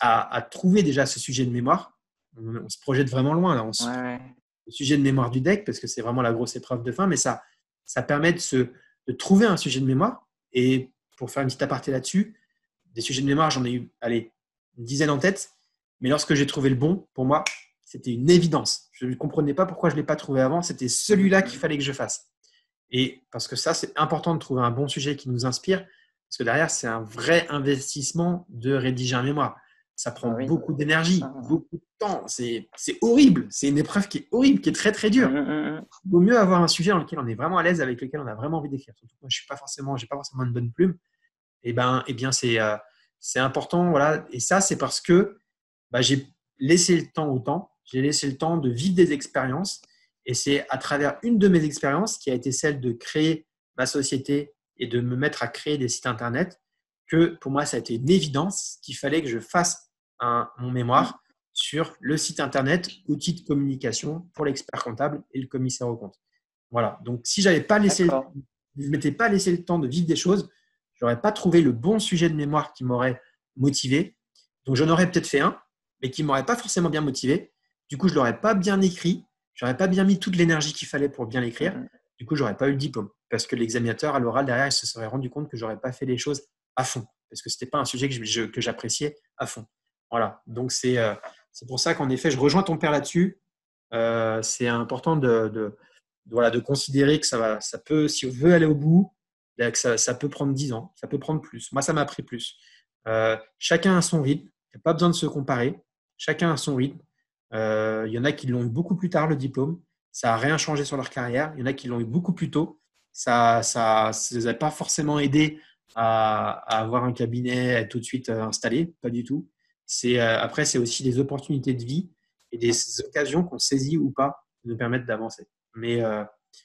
à trouver déjà ce sujet de mémoire. On se projette vraiment loin là, Ouais. le sujet de mémoire du deck parce que c'est vraiment la grosse épreuve de fin, mais ça permet de trouver un sujet de mémoire. Et pour faire une petite aparté là-dessus, des sujets de mémoire, j'en ai eu, allez, une dizaine en tête, mais lorsque j'ai trouvé le bon, pour moi, c'était une évidence. Je ne comprenais pas pourquoi je ne l'ai pas trouvé avant, c'était celui-là qu'il fallait que je fasse. Et parce que ça, c'est important de trouver un bon sujet qui nous inspire, parce que derrière, c'est un vrai investissement de rédiger un mémoire. Ça prend Ah oui. beaucoup d'énergie, beaucoup de temps. C'est horrible. C'est une épreuve qui est horrible, qui est très, très dure. Il vaut mieux avoir un sujet dans lequel on est vraiment à l'aise, avec lequel on a vraiment envie d'écrire. Surtout que moi, je n'ai pas forcément une bonne plume. Eh bien c'est important. Voilà. Et ça, c'est parce que j'ai laissé le temps au temps. J'ai laissé le temps de vivre des expériences. Et c'est à travers une de mes expériences, qui a été celle de créer ma société et de me mettre à créer des sites Internet, que pour moi, ça a été une évidence qu'il fallait que je fasse mon mémoire sur le site Internet, outil de communication pour l'expert comptable et le commissaire aux comptes. Voilà. Donc, si je ne m'étais pas laissé le temps de vivre des choses, je n'aurais pas trouvé le bon sujet de mémoire qui m'aurait motivé. Donc, j'en aurais peut-être fait un, mais qui ne m'aurait pas forcément bien motivé. Du coup, je ne l'aurais pas bien écrit. Je n'aurais pas bien mis toute l'énergie qu'il fallait pour bien l'écrire. Du coup, je n'aurais pas eu le diplôme. Parce que l'examinateur, à l'oral, derrière, il se serait rendu compte que je n'aurais pas fait les choses à fond. Parce que ce n'était pas un sujet que j'appréciais à fond. Voilà. Donc, c'est pour ça qu'en effet, je rejoins ton père là-dessus. C'est important de considérer que ça peut, si on veut aller au bout, que ça peut prendre 10 ans, ça peut prendre plus. Moi, ça m'a pris plus. Chacun a son rythme, il n'y a pas besoin de se comparer. Chacun a son rythme. Il y en a qui l'ont eu beaucoup plus tard, le diplôme. Ça n'a rien changé sur leur carrière. Il y en a qui l'ont eu beaucoup plus tôt. Ça ne les a pas forcément aidés à avoir un cabinet, à être tout de suite installé, pas du tout. Après, c'est aussi des opportunités de vie et des occasions qu'on saisit ou pas qui nous permettent d'avancer. Mais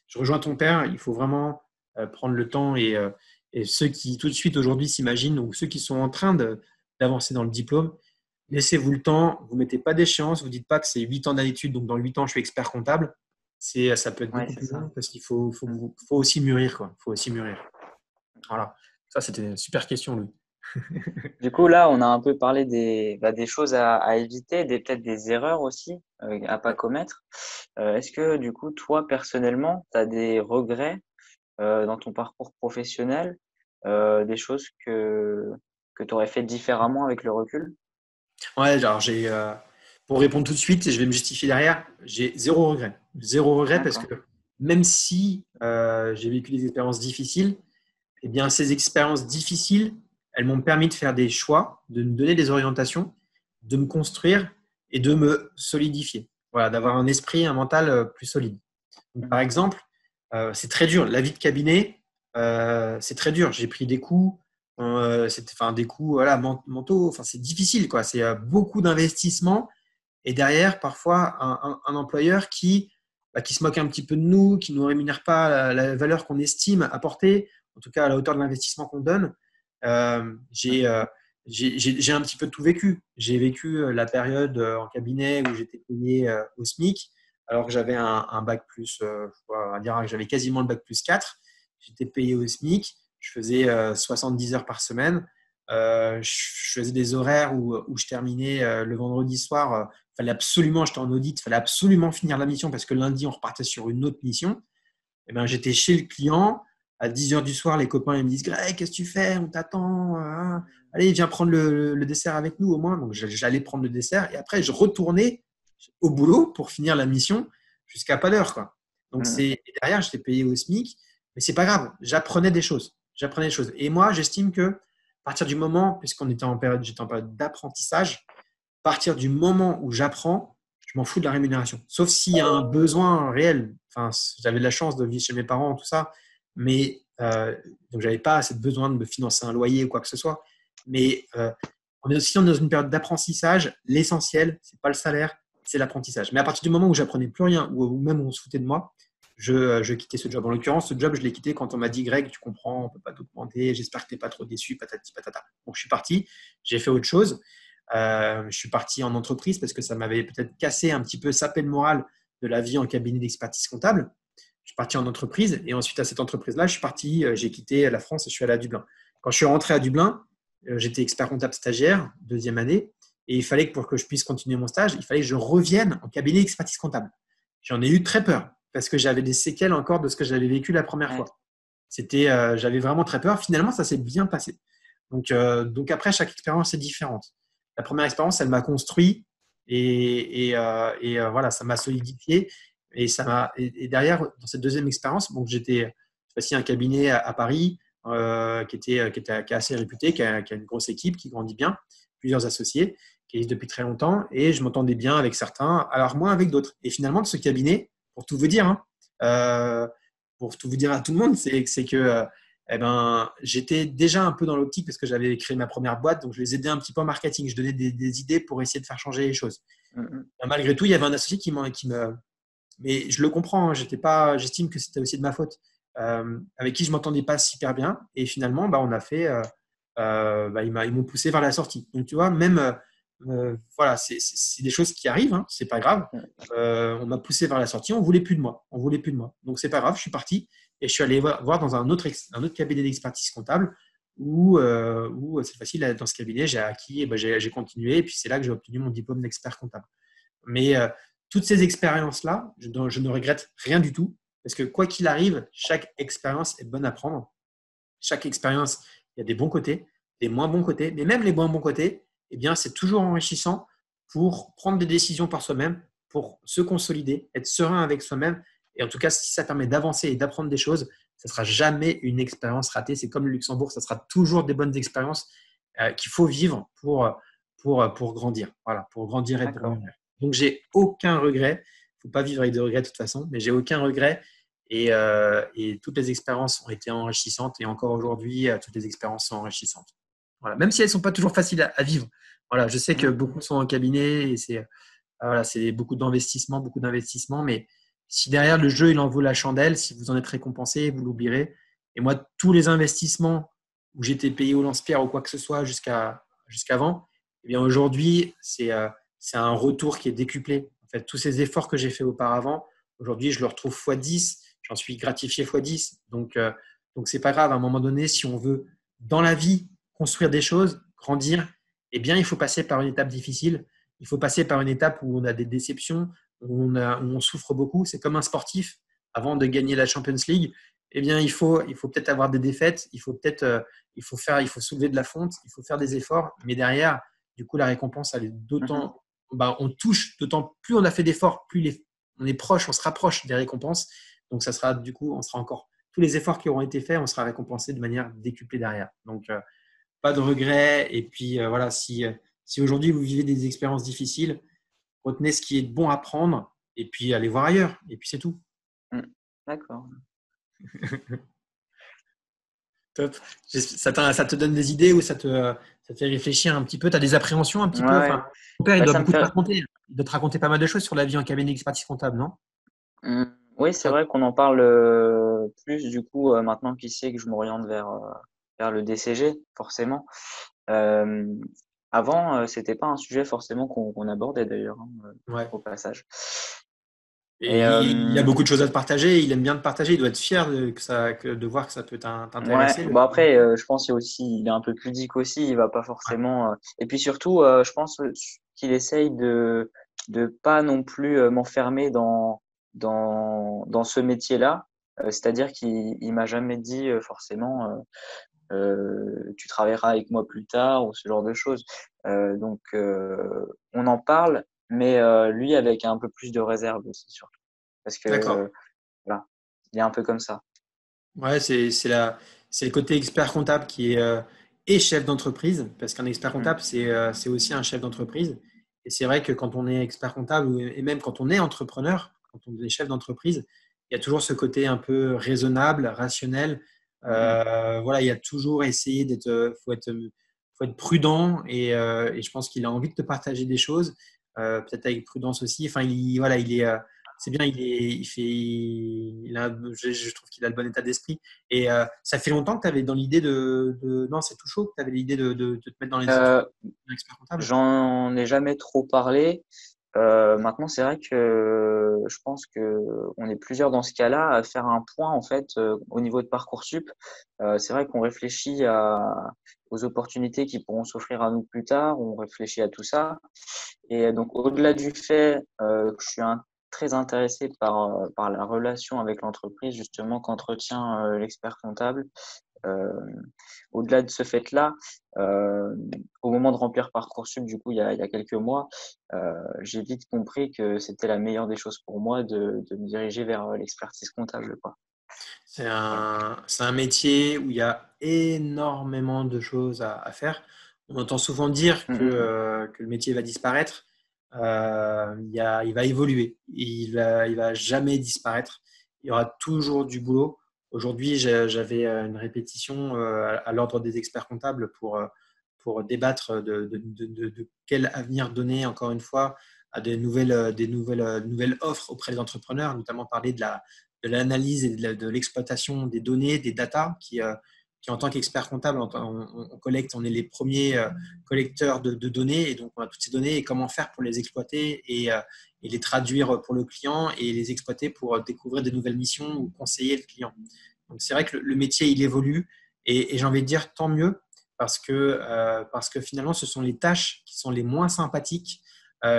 je rejoins ton père, il faut vraiment prendre le temps et ceux qui tout de suite aujourd'hui s'imaginent ou ceux qui sont en train d'avancer dans le diplôme, laissez-vous le temps, vous ne mettez pas d'échéance, vous ne dites pas que c'est 8 ans d'études, donc dans 8 ans je suis expert comptable. Ça peut être beaucoup plus long parce qu'il faut aussi mûrir. Il faut aussi mûrir. Voilà, ça c'était une super question, Louis. Du coup, là, on a un peu parlé des choses à éviter, peut-être des erreurs aussi à pas commettre. Est-ce que, du coup, toi, personnellement, tu as des regrets dans ton parcours professionnel, des choses que tu aurais fait différemment avec le recul? Ouais, alors pour répondre tout de suite, et je vais me justifier derrière, j'ai zéro regret. Zéro regret parce D'accord. que même si j'ai vécu des expériences difficiles, eh bien, ces expériences difficiles, elles m'ont permis de faire des choix, de me donner des orientations, de me construire et de me solidifier. Voilà, d'avoir un esprit, un mental plus solide. Donc, par exemple, c'est très dur. La vie de cabinet, c'est très dur. J'ai pris des coups, des coups voilà, mentaux. Enfin, c'est difficile, quoi. C'est beaucoup d'investissement et derrière, parfois, un employeur qui se moque un petit peu de nous, qui ne nous rémunère pas la valeur qu'on estime apporter, en tout cas à la hauteur de l'investissement qu'on donne. J'ai un petit peu tout vécu. J'ai vécu la période en cabinet où j'étais payé au SMIC, alors que j'avais un bac plus, on va dire que j'avais quasiment le bac plus 4. J'étais payé au SMIC, je faisais 70 heures par semaine. Je faisais des horaires où je terminais le vendredi soir. Fallait absolument, j'étais en audit, fallait absolument finir la mission parce que lundi, on repartait sur une autre mission. Et ben, j'étais chez le client. À 10 heures du soir, les copains ils me disent Greg, qu'est-ce que tu fais? On t'attend. Allez, viens prendre le dessert avec nous au moins. Donc, j'allais prendre le dessert. Et après, je retournais au boulot pour finir la mission jusqu'à pas d'heure, quoi. Donc, derrière, j'étais payé au SMIC. Mais c'est pas grave. J'apprenais des choses. Et moi, j'estime que à partir du moment, puisqu'on était j'étais en période d'apprentissage, à partir du moment où j'apprends, je m'en fous de la rémunération. Sauf s'il y a un besoin réel. Enfin, j'avais de la chance de vivre chez mes parents, tout ça, mais donc j'avais pas assez de besoin de me financer un loyer ou quoi que ce soit. Mais on est aussi dans une période d'apprentissage. L'essentiel, c'est pas le salaire, c'est l'apprentissage. Mais à partir du moment où j'apprenais plus rien, ou même où on se foutait de moi, je quittais ce job. En l'occurrence, ce job, je l'ai quitté quand on m'a dit Greg, tu comprends, on peut pas t'augmenter, j'espère que tu n'es pas trop déçu, patati patata. Donc je suis parti, j'ai fait autre chose. Je suis parti en entreprise parce que ça m'avait peut-être cassé un petit peu, sapé le moral de la vie en cabinet d'expertise comptable. Je suis parti en entreprise et ensuite à cette entreprise-là, j'ai quitté la France et je suis allé à Dublin. Quand je suis rentré à Dublin, j'étais expert comptable stagiaire, deuxième année, et il fallait que pour que je puisse continuer mon stage, il fallait que je revienne en cabinet d'expertise comptable. J'en ai eu très peur parce que j'avais des séquelles encore de ce que j'avais vécu la première Ouais. fois. J'avais vraiment très peur. Finalement, ça s'est bien passé. Donc après, chaque expérience est différente. La première expérience, elle m'a construit et voilà, ça m'a solidifié. Et derrière, dans cette deuxième expérience, donc j'étais aussi un cabinet à Paris qui est assez réputé, qui a une grosse équipe, qui grandit bien, plusieurs associés, qui existe depuis très longtemps, et je m'entendais bien avec certains, alors moins avec d'autres. Et finalement, de ce cabinet, pour tout vous dire, hein, pour tout vous dire à tout le monde, c'est que j'étais déjà un peu dans l'optique parce que j'avais créé ma première boîte, donc je les aidais un petit peu en marketing. Je donnais des idées pour essayer de faire changer les choses. Mhm. Malgré tout, il y avait un associé qui me. Mais je le comprends, hein, j'estime que c'était aussi de ma faute. Avec qui je m'entendais pas super bien. Et finalement, on a fait. Ils m'ont poussé vers la sortie. Donc, tu vois, même. Voilà, c'est des choses qui arrivent, hein, c'est pas grave. On m'a poussé vers la sortie, on voulait plus de moi. On voulait plus de moi. Donc, c'est pas grave, je suis parti. Et je suis allé voir dans un autre cabinet d'expertise comptable où cette fois-ci, dans ce cabinet, j'ai acquis, et j'ai continué. Et puis, c'est là que j'ai obtenu mon diplôme d'expert comptable. Mais toutes ces expériences-là, je ne regrette rien du tout. Parce que quoi qu'il arrive, chaque expérience est bonne à prendre. Chaque expérience, il y a des bons côtés, des moins bons côtés. Mais même les moins bons côtés, eh bien, c'est toujours enrichissant pour prendre des décisions par soi-même, pour se consolider, être serein avec soi-même. Et en tout cas, si ça permet d'avancer et d'apprendre des choses, ça ne sera jamais une expérience ratée. C'est comme le Luxembourg, ça sera toujours des bonnes expériences qu'il faut vivre pour grandir. Voilà, pour grandir et pour D'accord. mûrir. Donc, j'ai aucun regret. Il ne faut pas vivre avec de regrets de toute façon, mais j'ai aucun regret. Et toutes les expériences ont été enrichissantes. Et encore aujourd'hui, toutes les expériences sont enrichissantes. Voilà. Même si elles ne sont pas toujours faciles à vivre. Voilà, je sais que Mhm. beaucoup sont en cabinet et c'est beaucoup d'investissements. Mais si derrière le jeu, il en vaut la chandelle, si vous en êtes récompensé, vous l'oublierez. Et moi, tous les investissements où j'étais payé au lance-pierre ou quoi que ce soit jusqu'avant, eh bien aujourd'hui, c'est un retour qui est décuplé. En fait, tous ces efforts que j'ai fait auparavant, aujourd'hui, je le retrouve x10. J'en suis gratifié x10. Donc c'est pas grave. À un moment donné, si on veut, dans la vie, construire des choses, grandir, eh bien, il faut passer par une étape difficile. Il faut passer par une étape où on a des déceptions, où on souffre beaucoup. C'est comme un sportif. Avant de gagner la Champions League, eh bien, il faut peut-être avoir des défaites. Il faut soulever de la fonte. Il faut faire des efforts. Mais derrière, du coup, la récompense, elle est Mhm. d'autant. On touche, d'autant plus on a fait d'efforts, on est proche, on se rapproche des récompenses. Donc, ça sera du coup, on sera encore tous les efforts qui auront été faits, on sera récompensé de manière décuplée derrière. Donc, pas de regrets. Et puis, voilà, si aujourd'hui vous vivez des expériences difficiles, retenez ce qui est bon à prendre et puis allez voir ailleurs. Et puis, c'est tout. Mhm. D'accord. Top. Ça te donne des idées ou ça te fait réfléchir un petit peu? Tu as des appréhensions un petit Ouais, peu? ouais. Enfin, ton père, il Bah, doit ça me beaucoup te fait. raconter. Il doit te raconter pas mal de choses sur la vie en cabinet d'expertise comptable, non? Oui, c'est vrai qu'on en parle plus du coup maintenant qu'il sait que je m'oriente vers le DCG, forcément. Euh, Avant, c'était pas un sujet forcément qu'on abordait d'ailleurs, hein, Ouais. au passage. Et Et il a beaucoup de choses à te partager. Il aime bien te partager. Il doit être fier de voir que ça peut ouais, t'intéresser. bon après, je pense qu'il y a aussi, il est un peu pudique aussi. Il va pas Ouais. forcément. Et puis surtout, je pense qu'il essaye de pas non plus m'enfermer dans ce métier-là. C'est-à-dire qu'il m'a jamais dit forcément. Tu travailleras avec moi plus tard ou ce genre de choses. Donc, on en parle, mais lui avec un peu plus de réserve aussi, surtout. Parce D'accord. que, voilà, il est un peu comme ça. Ouais, c'est le côté expert comptable qui est et chef d'entreprise, parce qu'un expert Mm. comptable, c'est aussi un chef d'entreprise. Et c'est vrai que quand on est expert comptable, et même quand on est entrepreneur, quand on est chef d'entreprise, il y a toujours ce côté un peu raisonnable, rationnel. Mm, mm. Voilà, il y a toujours essayé faut être prudent et je pense qu'il a envie de te partager des choses, peut-être avec prudence aussi. Enfin, voilà, c'est bien, je trouve qu'il a le bon état d'esprit. Et ça fait longtemps que tu avais dans l'idée non, c'est tout chaud, que tu avais l'idée de te mettre dans les études Euh, d'expert comptable. J'en ai jamais trop parlé. Maintenant, c'est vrai que je pense que on est plusieurs dans ce cas-là à faire un point en fait au niveau de Parcoursup. C'est vrai qu'on réfléchit aux opportunités qui pourront s'offrir à nous plus tard. On réfléchit à tout ça. Et donc, au-delà du fait que je suis très intéressé par la relation avec l'entreprise justement qu'entretient l'expert comptable. Euh, Au-delà de ce fait-là, au moment de remplir Parcoursup, du coup, il y a quelques mois, j'ai vite compris que c'était la meilleure des choses pour moi de me diriger vers l'expertise comptable, quoi. Voilà. C'est un métier où il y a énormément de choses à faire. On entend souvent dire Mhm. que le métier va disparaître. Il va évoluer. Il va jamais disparaître. Il y aura toujours du boulot. Aujourd'hui, j'avais une répétition à l'ordre des experts comptables pour débattre de quel avenir donner, encore une fois, à nouvelles offres auprès des entrepreneurs, notamment parler de l'analyse et de l'exploitation des données, des data, qui en tant qu'expert comptable, on collecte, on est les premiers collecteurs de données, et donc on a toutes ces données, et comment faire pour les exploiter et les traduire pour le client et les exploiter pour découvrir des nouvelles missions ou conseiller le client. Donc c'est vrai que le métier, il évolue, et j'ai envie de dire tant mieux, parce que finalement, ce sont les tâches qui sont les moins sympathiques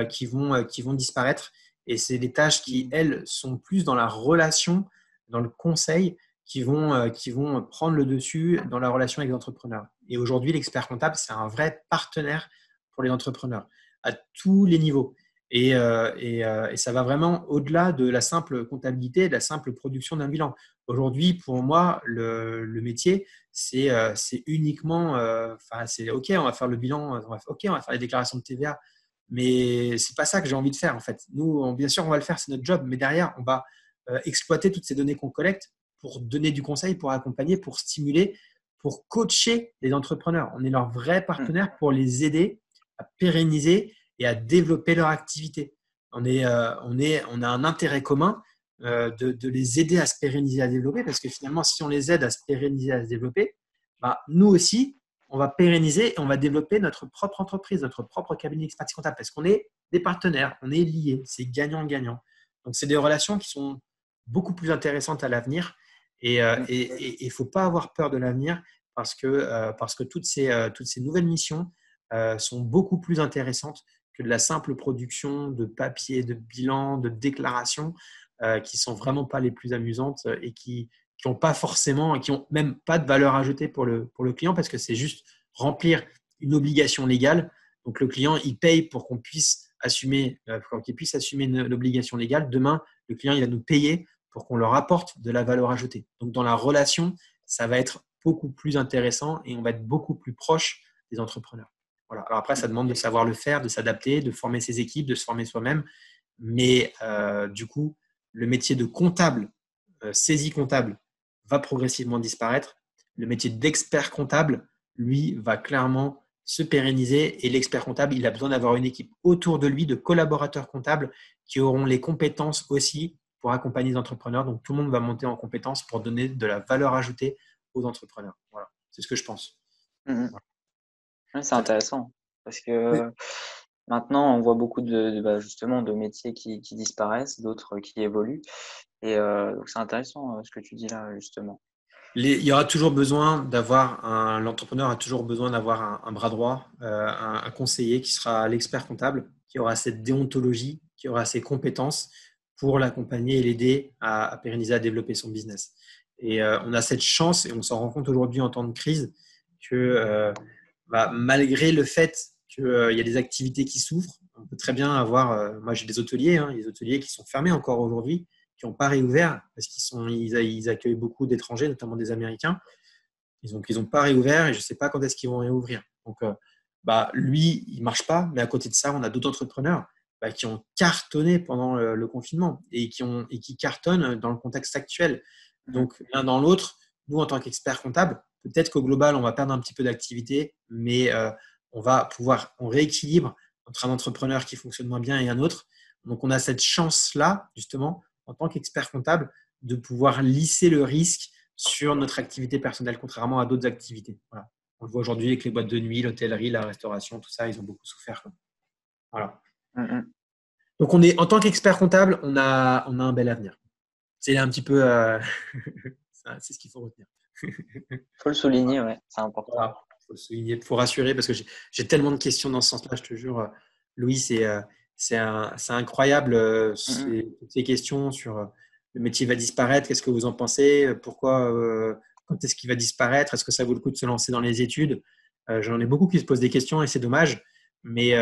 qui vont disparaître. Et c'est des tâches qui, elles, sont plus dans la relation, dans le conseil, qui vont prendre le dessus dans la relation avec les entrepreneurs. Et aujourd'hui, l'expert comptable, c'est un vrai partenaire pour les entrepreneurs à tous les niveaux. Et ça va vraiment au-delà de la simple comptabilité, de la simple production d'un bilan. Aujourd'hui, pour moi, le métier, c'est uniquement, c'est OK, on va faire le bilan, OK, on va faire les déclarations de TVA, mais c'est pas ça que j'ai envie de faire en fait. Nous, bien sûr, on va le faire, c'est notre job, mais derrière, on va exploiter toutes ces données qu'on collecte pour donner du conseil, pour accompagner, pour stimuler, pour coacher les entrepreneurs. On est leur vrai Mhm. partenaire pour les aider à pérenniser et à développer leur activité. On a un intérêt commun de les aider à se pérenniser, à développer, parce que finalement, si on les aide à se pérenniser, à se développer, bah, nous aussi, on va pérenniser et on va développer notre propre entreprise, notre propre cabinet d'expertise comptable, parce qu'on est des partenaires, on est liés, c'est gagnant-gagnant. Donc, c'est des relations qui sont beaucoup plus intéressantes à l'avenir, et il ne faut pas avoir peur de l'avenir, parce que toutes ces nouvelles missions sont beaucoup plus intéressantes que de la simple production de papier, de bilan, de déclarations, qui sont vraiment pas les plus amusantes et qui ont pas forcément, qui ont même pas de valeur ajoutée pour le client, parce que c'est juste remplir une obligation légale. Donc le client, il paye pour qu'il puisse assumer une obligation légale. Demain, le client, il va nous payer pour qu'on leur apporte de la valeur ajoutée. Donc dans la relation, ça va être beaucoup plus intéressant et on va être beaucoup plus proche des entrepreneurs. Voilà. Alors après, ça demande de savoir le faire, de s'adapter, de former ses équipes, de se former soi-même. Mais du coup, le métier de comptable, saisie comptable, va progressivement disparaître. Le métier d'expert comptable, lui, va clairement se pérenniser. Et l'expert comptable, il a besoin d'avoir une équipe autour de lui, de collaborateurs comptables qui auront les compétences aussi pour accompagner les entrepreneurs. Donc, tout le monde va monter en compétences pour donner de la valeur ajoutée aux entrepreneurs. Voilà, c'est ce que je pense. Mhm. Voilà. Ouais, c'est Ça te- intéressant parce que maintenant on voit beaucoup justement de métiers qui disparaissent, d'autres qui évoluent et donc c'est intéressant ce que tu dis là justement. Il y aura toujours besoin l'entrepreneur a toujours besoin d'avoir un bras droit, un conseiller qui sera l'expert comptable, qui aura cette déontologie, qui aura ces compétences pour l'accompagner et l'aider à pérenniser, à développer son business. Et on a cette chance, et on s'en rend compte aujourd'hui en temps de crise, que malgré le fait qu'il y a des activités qui souffrent, on peut très bien avoir, moi j'ai des hôteliers, hein, des hôteliers qui sont fermés encore aujourd'hui, qui n'ont pas réouvert parce ils accueillent beaucoup d'étrangers, notamment des Américains. Ils ont pas réouvert et je ne sais pas quand est-ce qu'ils vont réouvrir. Donc, lui, il ne marche pas, mais à côté de ça, on a d'autres entrepreneurs qui ont cartonné pendant le confinement et qui cartonnent dans le contexte actuel. Mhm. Donc, l'un dans l'autre, nous, en tant qu'experts comptables, peut-être qu'au global, on va perdre un petit peu d'activité, mais on rééquilibre entre un entrepreneur qui fonctionne moins bien et un autre. Donc, on a cette chance-là, justement, en tant qu'expert comptable, de pouvoir lisser le risque sur notre activité personnelle, contrairement à d'autres activités. Voilà. On le voit aujourd'hui avec les boîtes de nuit, l'hôtellerie, la restauration, tout ça, ils ont beaucoup souffert. Voilà. Donc, en tant qu'expert comptable, on a un bel avenir. C'est un petit peu, c'est ce qu'il faut retenir. Faut le souligner, ouais, c'est important. Voilà. Faut le souligner, faut rassurer parce que j'ai tellement de questions dans ce sens-là. Je te jure, Louis, c'est incroyable toutes ces questions sur le métier va disparaître. Qu'est-ce que vous en pensez? Pourquoi? Quand est-ce qu'il va disparaître? Est-ce que ça vaut le coup de se lancer dans les études? J'en ai beaucoup qui se posent des questions et c'est dommage. Mais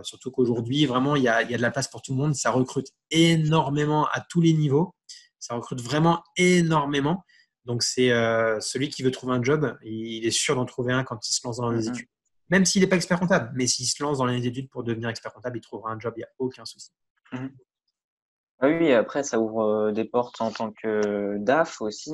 surtout qu'aujourd'hui, vraiment, il y a de la place pour tout le monde. Ça recrute énormément à tous les niveaux. Ça recrute vraiment énormément. Donc, c'est celui qui veut trouver un job, il est sûr d'en trouver un quand il se lance dans les études. Même s'il n'est pas expert comptable, mais s'il se lance dans les études pour devenir expert comptable, il trouvera un job, il n'y a aucun souci. Oui, après, ça ouvre des portes en tant que DAF aussi.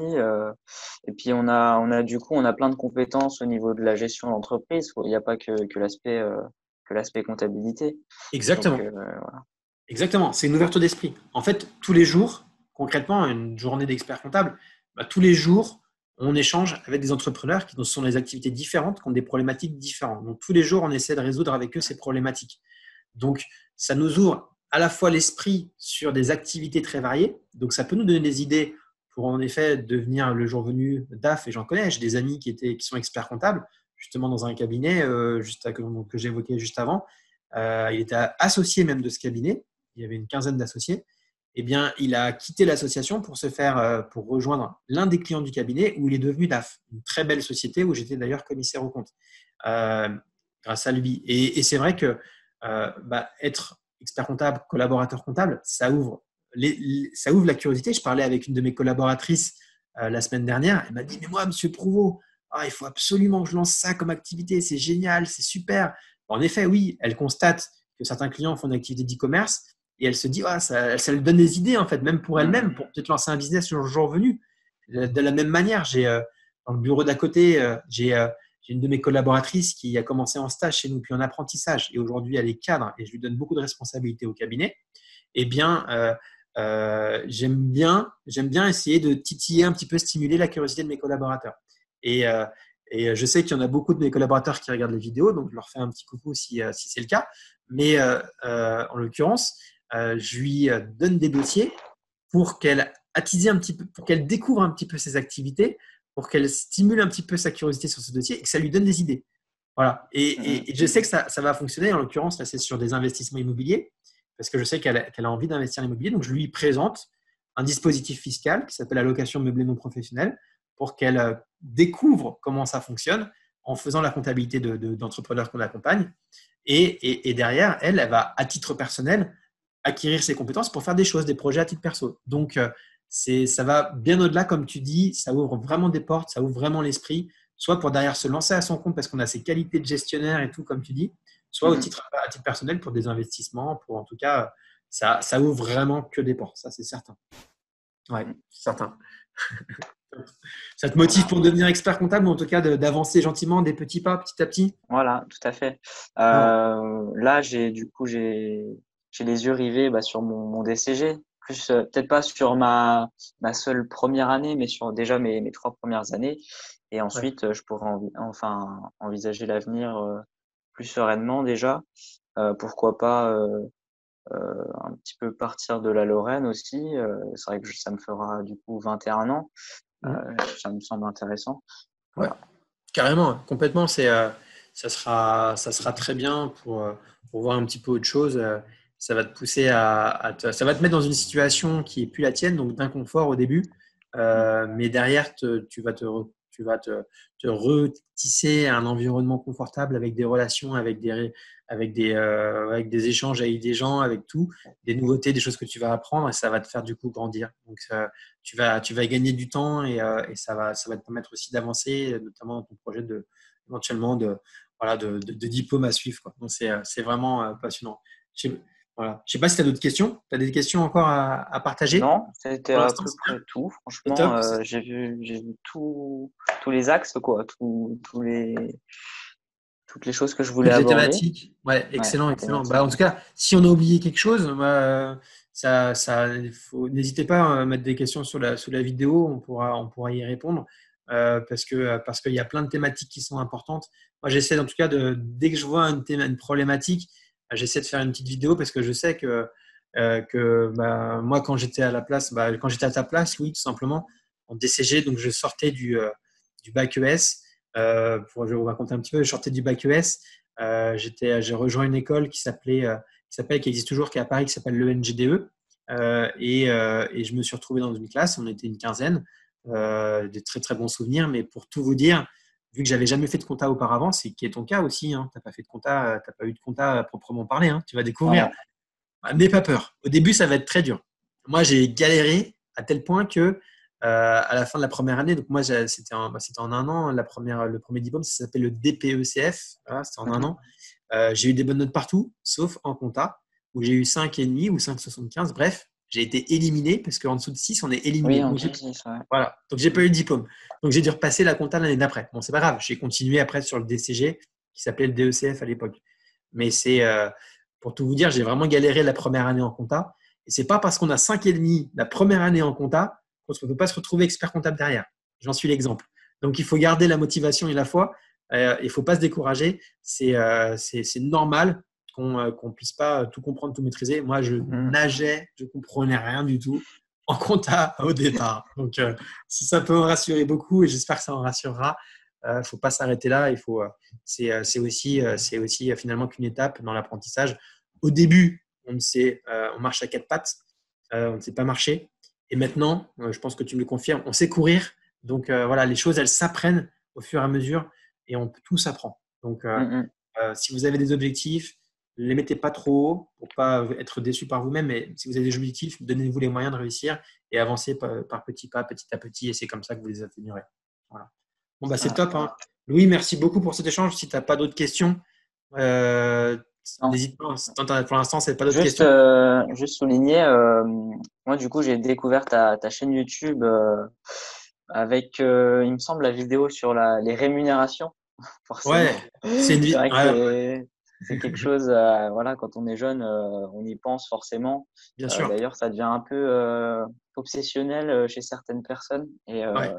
Et puis, on a du coup, on a plein de compétences au niveau de la gestion d'entreprise. Il n'y a pas que l'aspect comptabilité. Exactement. Donc, voilà. Exactement. C'est une ouverture d'esprit. En fait, tous les jours, concrètement, une journée d'expert comptable, tous les jours, on échange avec des entrepreneurs qui sont des activités différentes, qui ont des problématiques différentes. Donc, tous les jours, on essaie de résoudre avec eux ces problématiques. Donc, ça nous ouvre à la fois l'esprit sur des activités très variées. Donc, ça peut nous donner des idées pour, en effet, devenir le jour venu DAF. Et j'en connais, j'ai des amis qui sont experts comptables, justement dans un cabinet que j'évoquais juste avant. Il était associé même de ce cabinet. Il y avait une quinzaine d'associés. Eh bien, il a quitté l'association pour rejoindre l'un des clients du cabinet où il est devenu DAF, une très belle société où j'étais d'ailleurs commissaire aux comptes grâce à lui. Et c'est vrai que être expert comptable, collaborateur comptable, ça ouvre la curiosité. Je parlais avec une de mes collaboratrices la semaine dernière. Elle m'a dit, mais moi, monsieur Prouveau, il faut absolument que je lance ça comme activité. C'est génial, c'est super. En effet, oui, elle constate que certains clients font une activité d'e-commerce et elle se dit, ça lui donne des idées, en fait, même pour elle-même, pour peut-être lancer un business le jour venu. De la même manière, dans le bureau d'à côté, j'ai une de mes collaboratrices qui a commencé en stage chez nous, puis en apprentissage, et aujourd'hui elle est cadre et je lui donne beaucoup de responsabilités au cabinet. Eh bien, j'aime bien essayer de titiller un petit peu, stimuler la curiosité de mes collaborateurs. Et je sais qu'il y en a beaucoup de mes collaborateurs qui regardent les vidéos, donc je leur fais un petit coucou si c'est le cas. Mais en l'occurrence, je lui donne des dossiers pour qu'elle attise un petit peu, pour qu'elle découvre un petit peu ses activités, pour qu'elle stimule un petit peu sa curiosité sur ce dossier et que ça lui donne des idées. Voilà. Et je sais que ça va fonctionner. En l'occurrence, là, c'est sur des investissements immobiliers parce que je sais qu'elle a envie d'investir en immobilier. Donc, je lui présente un dispositif fiscal qui s'appelle allocation meublée non professionnelle pour qu'elle découvre comment ça fonctionne en faisant la comptabilité d'entrepreneurs qu'on accompagne. Et derrière, elle va, à titre personnel, acquérir ses compétences pour faire des choses, des projets à titre perso. Donc, ça va bien au-delà, comme tu dis, ça ouvre vraiment des portes, ça ouvre vraiment l'esprit, soit pour derrière se lancer à son compte parce qu'on a ses qualités de gestionnaire et tout, comme tu dis, soit à titre personnel pour des investissements, pour en tout cas, ça ouvre vraiment que des portes, ça c'est certain. Ouais, c'est certain. Ça te motive pour devenir expert comptable ou en tout cas d'avancer gentiment des petits pas, petit à petit? Voilà, tout à fait. Là, j'ai les yeux rivés sur mon DCG. Plus peut-être pas sur ma seule première année, mais sur déjà mes 3 premières années. Et ensuite, je pourrais envisager l'avenir plus sereinement déjà. Pourquoi pas un petit peu partir de la Lorraine aussi. C'est vrai que ça me fera du coup 21 ans. Ça me semble intéressant. Voilà. Ouais, carrément, complètement. Ça sera très bien pour voir un petit peu autre chose. Ça va te pousser ça va te mettre dans une situation qui est plus la tienne, donc d'inconfort au début. Mais derrière, tu vas te retisser un environnement confortable avec des relations, avec des échanges avec des gens, avec tout, des nouveautés, des choses que tu vas apprendre et ça va te faire du coup grandir. Donc, tu vas gagner du temps et ça va te permettre aussi d'avancer, notamment dans ton projet éventuellement de diplôme à suivre, quoi. Donc, c'est vraiment passionnant. Voilà. Je ne sais pas si tu as d'autres questions. Tu as des questions encore à partager? Non, c'était Pour à l'instant, peu c'est bien. près tout. C'est Franchement, top. j'ai vu tous les axes, quoi, tous les toutes les choses que je voulais Toutes les aborder. thématiques. Ouais, Ouais, excellent, les excellent. Bah, en thématiques. tout cas, si on a oublié quelque chose, n'hésitez pas à mettre des questions sous la vidéo, on pourra y répondre parce qu'il y a plein de thématiques qui sont importantes. Moi, j'essaie en tout cas dès que je vois une problématique, j'essaie de faire une petite vidéo parce que je sais que bah, moi, quand j'étais à la place, bah, quand j'étais à ta place, oui, tout simplement, en DCG, donc je sortais du bac ES. Je vais vous raconter un petit peu, je sortais du bac ES. J'ai rejoint une école qui existe toujours, qui est à Paris, qui s'appelle l'ENGDE. Et je me suis retrouvé dans une classe, on était une quinzaine, des très très bons souvenirs. Mais pour tout vous dire, vu que j'avais jamais fait de compta auparavant, c'est qui est ton cas aussi, hein, t'as pas fait de compta, t'as pas eu de compta à proprement parler, hein, tu vas découvrir. Non, N'aie pas peur. Au début, ça va être très dur. Moi, j'ai galéré à tel point que à la fin de la première année, donc moi, c'était en un an, le premier diplôme, ça s'appelle le DPECF, voilà, c'était en un mhm. an. J'ai eu des bonnes notes partout, sauf en compta, où j'ai eu 5,5 ou 5,75. Bref, j'ai été éliminé, parce qu'en dessous de 6, on est Oui, éliminé. en Donc, dessous de 6, ouais. voilà. Donc, j'ai pas eu de diplôme. Donc, j'ai dû repasser la compta l'année d'après. Bon, c'est pas grave. J'ai continué après sur le DCG, qui s'appelait le DECF à l'époque. Mais pour tout vous dire, j'ai vraiment galéré la première année en compta. Et c'est pas parce qu'on a 5,5 la première année en compta qu'on ne peut pas se retrouver expert comptable derrière. J'en suis l'exemple. Donc, il faut garder la motivation et la foi. Il ne faut pas se décourager. C'est normal qu'on puisse pas tout comprendre, tout maîtriser. Moi, je Mhm. nageais, je comprenais rien du tout en compta au départ. Donc, si ça peut en rassurer beaucoup, et j'espère que ça en rassurera, il ne faut pas s'arrêter là. C'est aussi finalement qu'une étape dans l'apprentissage. Au début, on marche à quatre pattes, on ne sait pas marcher. Et maintenant, je pense que tu me le confirmes, on sait courir. Donc voilà, les choses, elles s'apprennent au fur et à mesure et tout s'apprend. Donc, Mhm. si vous avez des objectifs, ne les mettez pas trop haut pour pas être déçu par vous-même. Mais si vous avez des objectifs, donnez-vous les moyens de réussir et avancez par petits pas, petit à petit. Et c'est comme ça que vous les atteignerez. Voilà. Bon, bah, c'est Ouais. top, hein. Louis, merci beaucoup pour cet échange. Si tu n'as pas d'autres questions, euh, Non. n'hésite pas. Pour l'instant, c'est pas d'autres Juste, questions. juste souligner, moi du coup j'ai découvert ta chaîne YouTube avec, il me semble, la vidéo sur les rémunérations, forcément. Ouais, c'est une C'est vie. vrai que Ouais, c'est quelque chose, voilà, quand on est jeune, on y pense forcément. bien sûr. D'ailleurs, ça devient un peu obsessionnel chez certaines personnes. Et Ouais.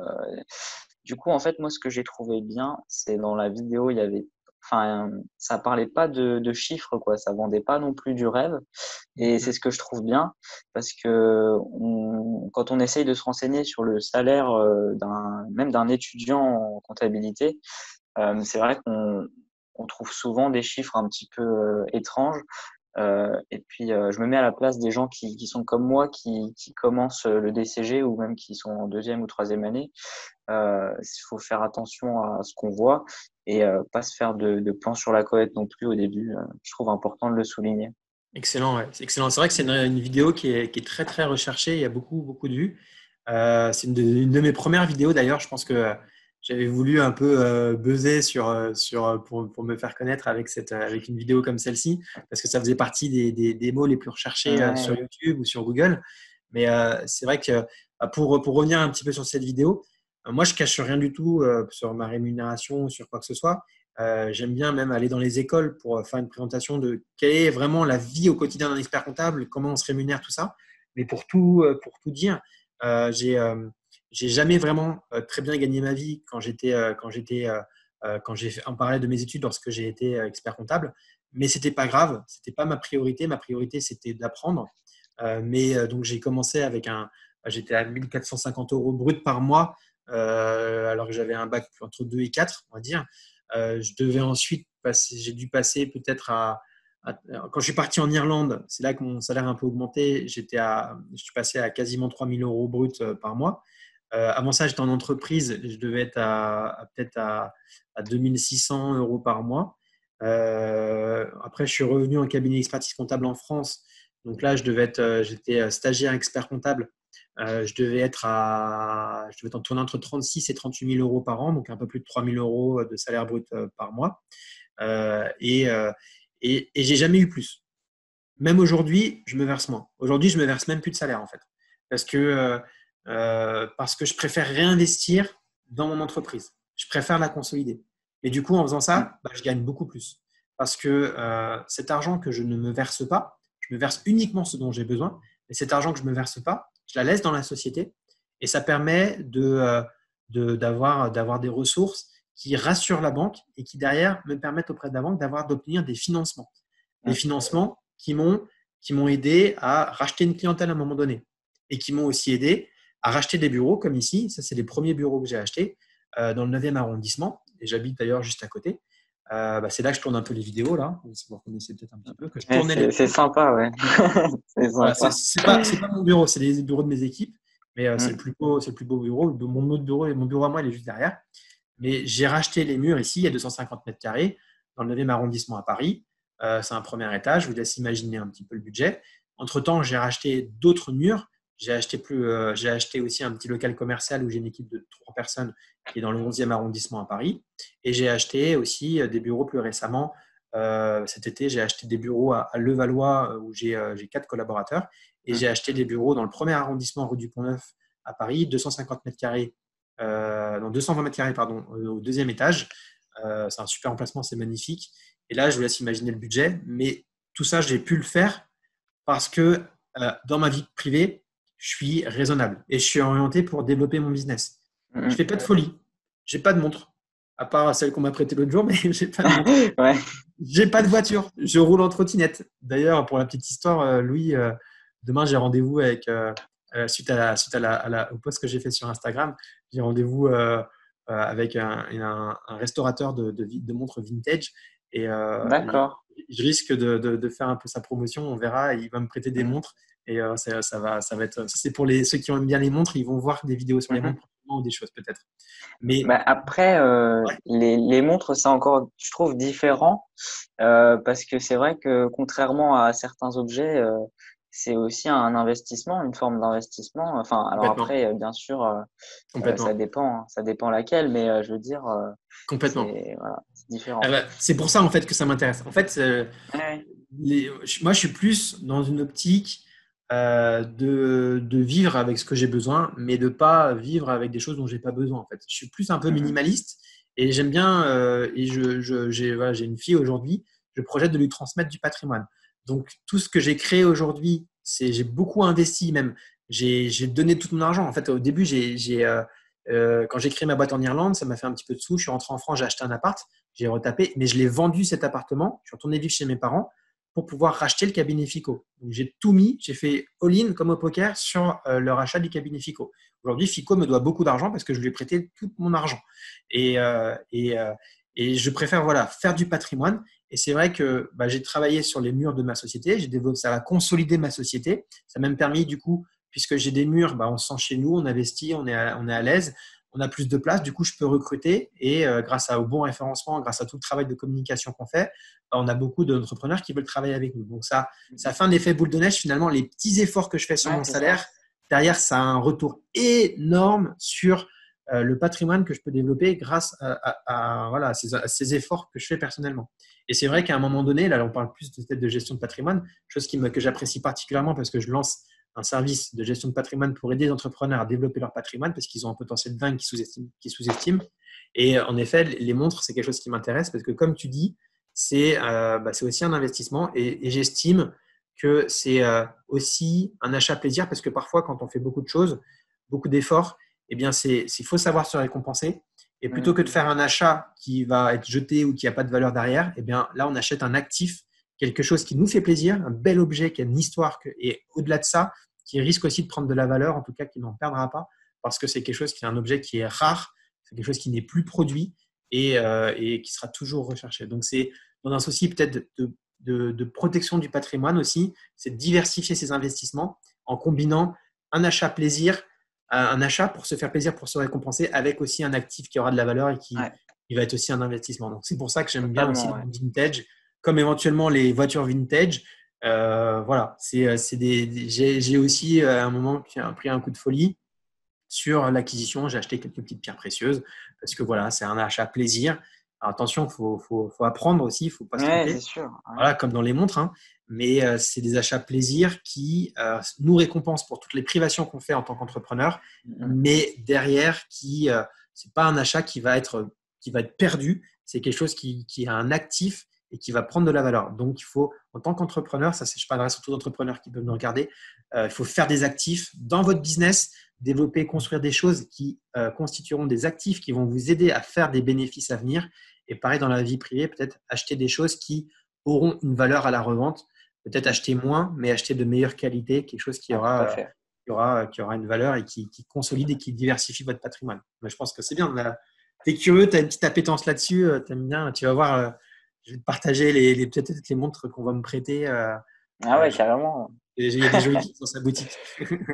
du coup, en fait, moi, ce que j'ai trouvé bien, c'est dans la vidéo, il y avait, enfin, ça parlait pas de chiffres, quoi. Ça vendait pas non plus du rêve. Et c'est Mhm. ce que je trouve bien, parce que quand on essaye de se renseigner sur le salaire même d'un étudiant en comptabilité, c'est vrai qu'on trouve souvent des chiffres un petit peu étranges. Et puis, je me mets à la place des gens qui sont comme moi, qui commencent le DCG ou même qui sont en deuxième ou troisième année. Il faut faire attention à ce qu'on voit et pas se faire de plans sur la comète non plus au début. Je trouve important de le souligner. Excellent, ouais. C'est excellent. C'est vrai que c'est une vidéo qui est très, très recherchée. Il y a beaucoup, beaucoup de vues. C'est une de mes premières vidéos d'ailleurs. Je pense que j'avais voulu un peu buzzer pour me faire connaître avec une vidéo comme celle-ci, parce que ça faisait partie des mots les plus recherchés Ouais. sur YouTube ou sur Google. Mais c'est vrai que pour revenir un petit peu sur cette vidéo, moi, je cache rien du tout sur ma rémunération ou sur quoi que ce soit. J'aime bien même aller dans les écoles pour faire une présentation de quelle est vraiment la vie au quotidien d'un expert comptable, comment on se rémunère, tout ça. Mais pour tout dire, j'ai jamais vraiment très bien gagné ma vie quand j'ai en parallèle de mes études lorsque j'ai été expert comptable. Mais c'était pas grave, c'était pas ma priorité. Ma priorité, c'était d'apprendre. Donc j'ai commencé j'étais à 1 450 € brut par mois, alors que j'avais un bac entre 2 et 4, on va dire. Je devais ensuite j'ai dû passer peut-être quand je suis parti en Irlande, c'est là que mon salaire a un peu augmenté. Je suis passé à quasiment 3 000 € brut par mois. Avant ça, j'étais en entreprise, je devais être peut-être à 2 600 € par mois. Après, je suis revenu en cabinet d'expertise comptable en France. Donc là, j'étais stagiaire expert comptable. Je devais être en tournant entre 36 et 38 000 € par an, donc un peu plus de 3 000 € de salaire brut par mois. Euh, et, euh, et j'ai jamais eu plus. Même aujourd'hui, je me verse moins. Aujourd'hui, je me verse même plus de salaire en fait, parce que parce que je préfère réinvestir dans mon entreprise. Je préfère la consolider. Mais du coup, en faisant ça, je gagne beaucoup plus. Parce que cet argent que je ne me verse pas, je me verse uniquement ce dont j'ai besoin. Mais cet argent que je ne me verse pas, je la laisse dans la société. Et ça permet d'avoir des ressources qui rassurent la banque et qui, derrière, me permettent auprès de la banque d'obtenir des financements. Des financements qui m'ont aidé à racheter une clientèle à un moment donné et qui m'ont aussi aidé à racheter des bureaux comme ici. Ça, c'est les premiers bureaux que j'ai achetés dans le 9e arrondissement et j'habite d'ailleurs juste à côté. C'est là que je tourne un peu les vidéos, là. Vous connaissez peut-être un petit peu. Que je tournais les... C'est sympa, ouais. C'est Voilà, sympa. c'est pas mon bureau, c'est les bureaux de mes équipes, mais c'est le plus beau bureau. Mon autre bureau, mon bureau à moi, il est juste derrière. Mais j'ai racheté les murs ici, il y a 250 mètres carrés, dans le 9e arrondissement à Paris. C'est un premier étage, je vous laisse imaginer un petit peu le budget. Entre-temps, j'ai racheté d'autres murs. J'ai acheté aussi un petit local commercial où j'ai une équipe de 3 personnes qui est dans le 11e arrondissement à Paris. Et j'ai acheté aussi des bureaux plus récemment. Cet été, j'ai acheté des bureaux à Levallois où j'ai 4 collaborateurs. Et j'ai acheté des bureaux dans le 1er arrondissement rue du Pont-Neuf à Paris, 250 mètres carrés, 220 mètres carrés pardon, au 2e étage. C'est un super emplacement, c'est magnifique. Et là, je vous laisse imaginer le budget. Mais tout ça, j'ai pu le faire parce que dans ma vie privée, je suis raisonnable et je suis orienté pour développer mon business. Je ne fais pas de folie. Je n'ai pas de montre, à part celle qu'on m'a prêtée l'autre jour, mais je n'ai pas de montre. Ouais. Je n'ai pas de voiture. Je roule en trottinette. D'ailleurs, pour la petite histoire, Louis, demain, j'ai rendez-vous avec, suite au post que j'ai fait sur Instagram, j'ai rendez-vous avec un restaurateur de montres vintage. Et D'accord. je risque de faire un peu sa promotion. On verra. Il va me prêter des montres. Et ça va être. C'est pour ceux qui aiment bien les montres. Ils vont voir des vidéos sur les montres ou des choses peut-être. Mais Après, ouais, les montres, c'est encore, je trouve, différent parce que c'est vrai que contrairement à certains objets, c'est aussi un investissement, une forme d'investissement. Enfin, alors complètement. après, bien sûr, Complètement. ça dépend laquelle, mais je veux dire, Complètement. voilà, c'est différent. C'est pour ça en fait que ça m'intéresse. En fait, Ouais. moi, je suis plus dans une optique de vivre avec ce que j'ai besoin, mais de ne pas vivre avec des choses dont je n'ai pas besoin. En fait. Je suis plus un peu minimaliste et j'aime bien, et j'ai une fille aujourd'hui, je projette de lui transmettre du patrimoine. Donc, tout ce que j'ai créé aujourd'hui, j'ai beaucoup investi même. J'ai donné tout mon argent. En fait, au début, quand j'ai créé ma boîte en Irlande, ça m'a fait un petit peu de sous. Je suis rentré en France, j'ai acheté un appart, j'ai retapé, mais je l'ai vendu cet appartement. Je suis retourné vivre chez mes parents pour pouvoir racheter le cabinet Fico. Donc, j'ai tout mis, j'ai fait all-in comme au poker sur le rachat du cabinet Fico. Aujourd'hui, Fico me doit beaucoup d'argent parce que je lui ai prêté tout mon argent. Et je préfère faire du patrimoine. Et c'est vrai que j'ai travaillé sur les murs de ma société, j'ai développé, ça a consolidé ma société. Ça m'a même permis, du coup, puisque j'ai des murs, on se sent chez nous, on investit, on est à l'aise, on a plus de place, du coup, je peux recruter et grâce au bon référencement, grâce à tout le travail de communication qu'on fait, on a beaucoup d'entrepreneurs qui veulent travailler avec nous. Donc, ça fait un effet boule de neige. Finalement, les petits efforts que je fais sur Ouais, mon c'est ça. salaire, derrière, ça a un retour énorme sur le patrimoine que je peux développer grâce à ces efforts que je fais personnellement. Et c'est vrai qu'à un moment donné, là, on parle plus de gestion de patrimoine, chose que j'apprécie particulièrement parce que je lance un service de gestion de patrimoine pour aider les entrepreneurs à développer leur patrimoine parce qu'ils ont un potentiel dingue qui sous-estiment. Et en effet, les montres, c'est quelque chose qui m'intéresse parce que, comme tu dis, c'est aussi un investissement et j'estime que c'est aussi un achat plaisir parce que parfois, quand on fait beaucoup de choses, beaucoup d'efforts, eh bien, il faut savoir se récompenser. Et plutôt que de faire un achat qui va être jeté ou qui n'a pas de valeur derrière, eh bien, là, on achète un actif, quelque chose qui nous fait plaisir, un bel objet qui a une histoire et au-delà de ça, qui risque aussi de prendre de la valeur, en tout cas qui n'en perdra pas, parce que c'est quelque chose qui est un objet qui est rare, c'est quelque chose qui n'est plus produit et qui sera toujours recherché. Donc, c'est dans un souci peut-être de protection du patrimoine aussi, c'est de diversifier ses investissements en combinant un achat plaisir, un achat pour se faire plaisir, pour se récompenser, avec aussi un actif qui aura de la valeur et qui va être aussi un investissement. Donc, c'est pour ça que j'aime bien aussi Totalement, ouais. le vintage, comme éventuellement les voitures vintage. J'ai aussi à un moment pris un coup de folie sur l'acquisition. J'ai acheté quelques petites pierres précieuses parce que c'est un achat plaisir. Alors, attention, faut apprendre aussi, il ne faut pas se Ouais, c'est tromper. sûr. Ouais. Voilà, comme dans les montres, hein. Mais c'est des achats plaisir qui nous récompensent pour toutes les privations qu'on fait en tant qu'entrepreneur, mais derrière, c'est pas un achat qui va être perdu. c'est quelque chose qui a un actif et qui va prendre de la valeur. Donc, il faut, en tant qu'entrepreneur, je parlerai surtout d'entrepreneurs qui peuvent nous regarder, il faut faire des actifs dans votre business, développer, construire des choses qui constitueront des actifs qui vont vous aider à faire des bénéfices à venir. Et pareil, dans la vie privée, peut-être acheter des choses qui auront une valeur à la revente. Peut-être acheter moins, mais acheter de meilleure qualité, quelque chose qui aura une valeur et qui consolide et qui diversifie votre patrimoine. Mais je pense que c'est bien. Tu es curieux, tu as une petite appétence là-dessus, tu aimes bien. Tu vas voir, je vais te partager peut-être les montres qu'on va me prêter. Ah ouais, carrément. Il y a des jolies filles dans sa boutique.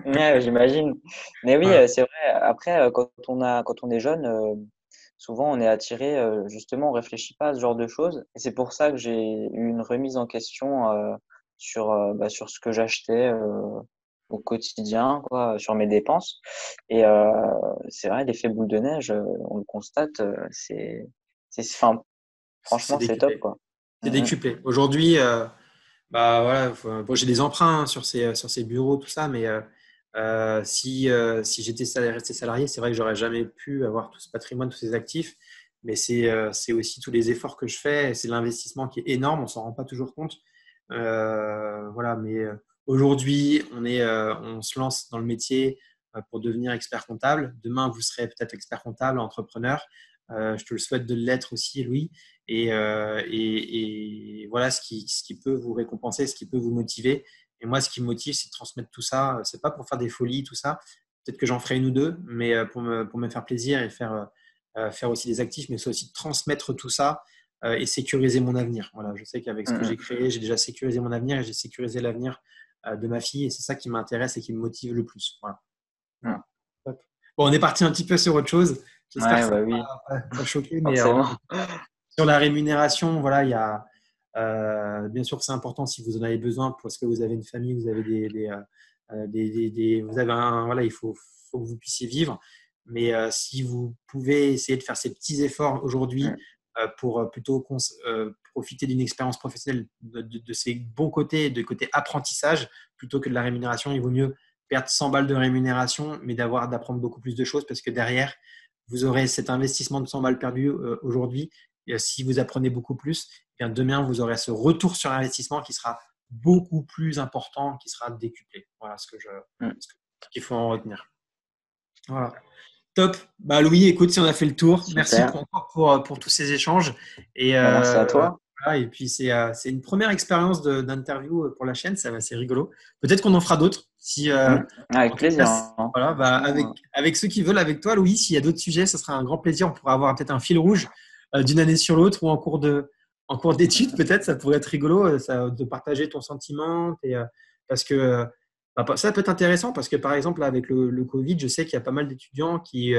Ouais, j'imagine. Mais oui, Voilà. c'est vrai. Après, quand on est jeune, souvent on est attiré, justement, on réfléchit pas à ce genre de choses. Et c'est pour ça que j'ai eu une remise en question sur ce que j'achetais au quotidien, quoi, sur mes dépenses. Et c'est vrai, l'effet boule de neige, on le constate, enfin, C'est franchement, c'est top, décuplé. quoi. C'est Mm, mm. décuplé. Aujourd'hui, bah voilà, bon, j'ai des emprunts sur ces bureaux, tout ça, mais si j'étais resté salarié, c'est vrai que j'aurais jamais pu avoir tout ce patrimoine, tous ces actifs. Mais c'est aussi tous les efforts que je fais, et c'est l'investissement qui est énorme, on s'en rend pas toujours compte. Voilà, mais aujourd'hui, on se lance dans le métier pour devenir expert comptable. Demain, vous serez peut-être expert comptable, entrepreneur. Je te le souhaite de l'être aussi, Louis. Et voilà ce qui peut vous récompenser, ce qui peut vous motiver. Et moi, ce qui me motive, c'est de transmettre tout ça. C'est pas pour faire des folies, tout ça. Peut-être que j'en ferai une ou deux, mais pour me faire plaisir et faire aussi des actifs, mais c'est aussi de transmettre tout ça et sécuriser mon avenir. Voilà, je sais qu'avec ce que j'ai Mm, créé, j'ai déjà sécurisé mon avenir et j'ai sécurisé l'avenir de ma fille. Et c'est ça qui m'intéresse et qui me motive le plus. Voilà. mm, mm. Voilà. Bon, on est parti un petit peu sur autre chose. J'espère que Ouais, ça bah ne oui, va pas choquer, mais forcément. sur la rémunération, voilà, il y a bien sûr que c'est important si vous en avez besoin parce que vous avez une famille, vous avez vous avez voilà, faut que vous puissiez vivre. Mais si vous pouvez essayer de faire ces petits efforts aujourd'hui Mm, pour plutôt profiter d'une expérience professionnelle de ses bons côtés, de côté apprentissage, plutôt que de la rémunération, il vaut mieux perdre 100 balles de rémunération, mais d'apprendre beaucoup plus de choses parce que derrière, vous aurez cet investissement de 100 balles perdu aujourd'hui. Et si vous apprenez beaucoup plus, eh bien demain, vous aurez ce retour sur investissement qui sera beaucoup plus important, qui sera décuplé. Voilà mm. ce qu'il faut en retenir. Voilà. Top. Bah, Louis, écoute, si on a fait le tour, merci Super. encore pour tous ces échanges. Et, Bah, merci à toi. voilà, et puis, c'est une première expérience d'interview pour la chaîne. C'est rigolo. Peut-être qu'on en fera d'autres. Si, Mm. Avec en tout plaisir, cas, hein. voilà, bah, Franchement, avec ceux qui veulent, avec toi, Louis, s'il y a d'autres sujets, ce sera un grand plaisir. On pourra avoir peut-être un fil rouge d'une année sur l'autre ou en cours d'études, peut-être. Ça pourrait être rigolo de partager ton sentiment. Parce que ça peut être intéressant parce que, par exemple, avec le Covid, je sais qu'il y a pas mal d'étudiants qui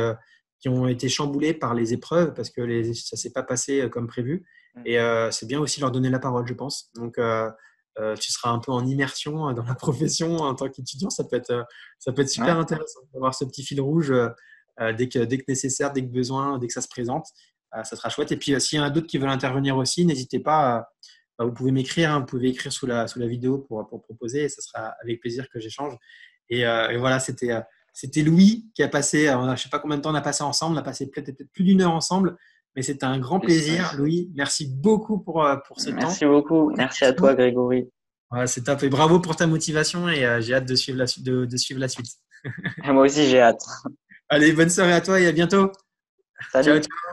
ont été chamboulés par les épreuves parce que ça ne s'est pas passé comme prévu. mm. Et c'est bien aussi de leur donner la parole, je pense. Donc, tu seras un peu en immersion dans la profession en tant qu'étudiant. Ça peut être super Ouais. intéressant d'avoir ce petit fil rouge dès que nécessaire, dès que besoin, dès que ça se présente. Ça sera chouette. Et puis, s'il y en a d'autres qui veulent intervenir aussi, n'hésitez pas. Vous pouvez m'écrire, hein, vous pouvez écrire sous la vidéo pour proposer et ce sera avec plaisir que j'échange. Et voilà, c'était Louis qui a passé, je ne sais pas combien de temps on a passé ensemble, on a passé peut-être plus d'une heure ensemble, mais c'était un grand Plus, ouais. plaisir. Louis, merci beaucoup pour ce temps, Merci beaucoup. pour tes Merci à questions. toi, Grégory. Voilà, c'est top et bravo pour ta motivation et j'ai hâte de suivre de suivre la suite. Moi aussi, j'ai hâte. Allez, bonne soirée à toi et à bientôt. Ciao, Salut. ciao.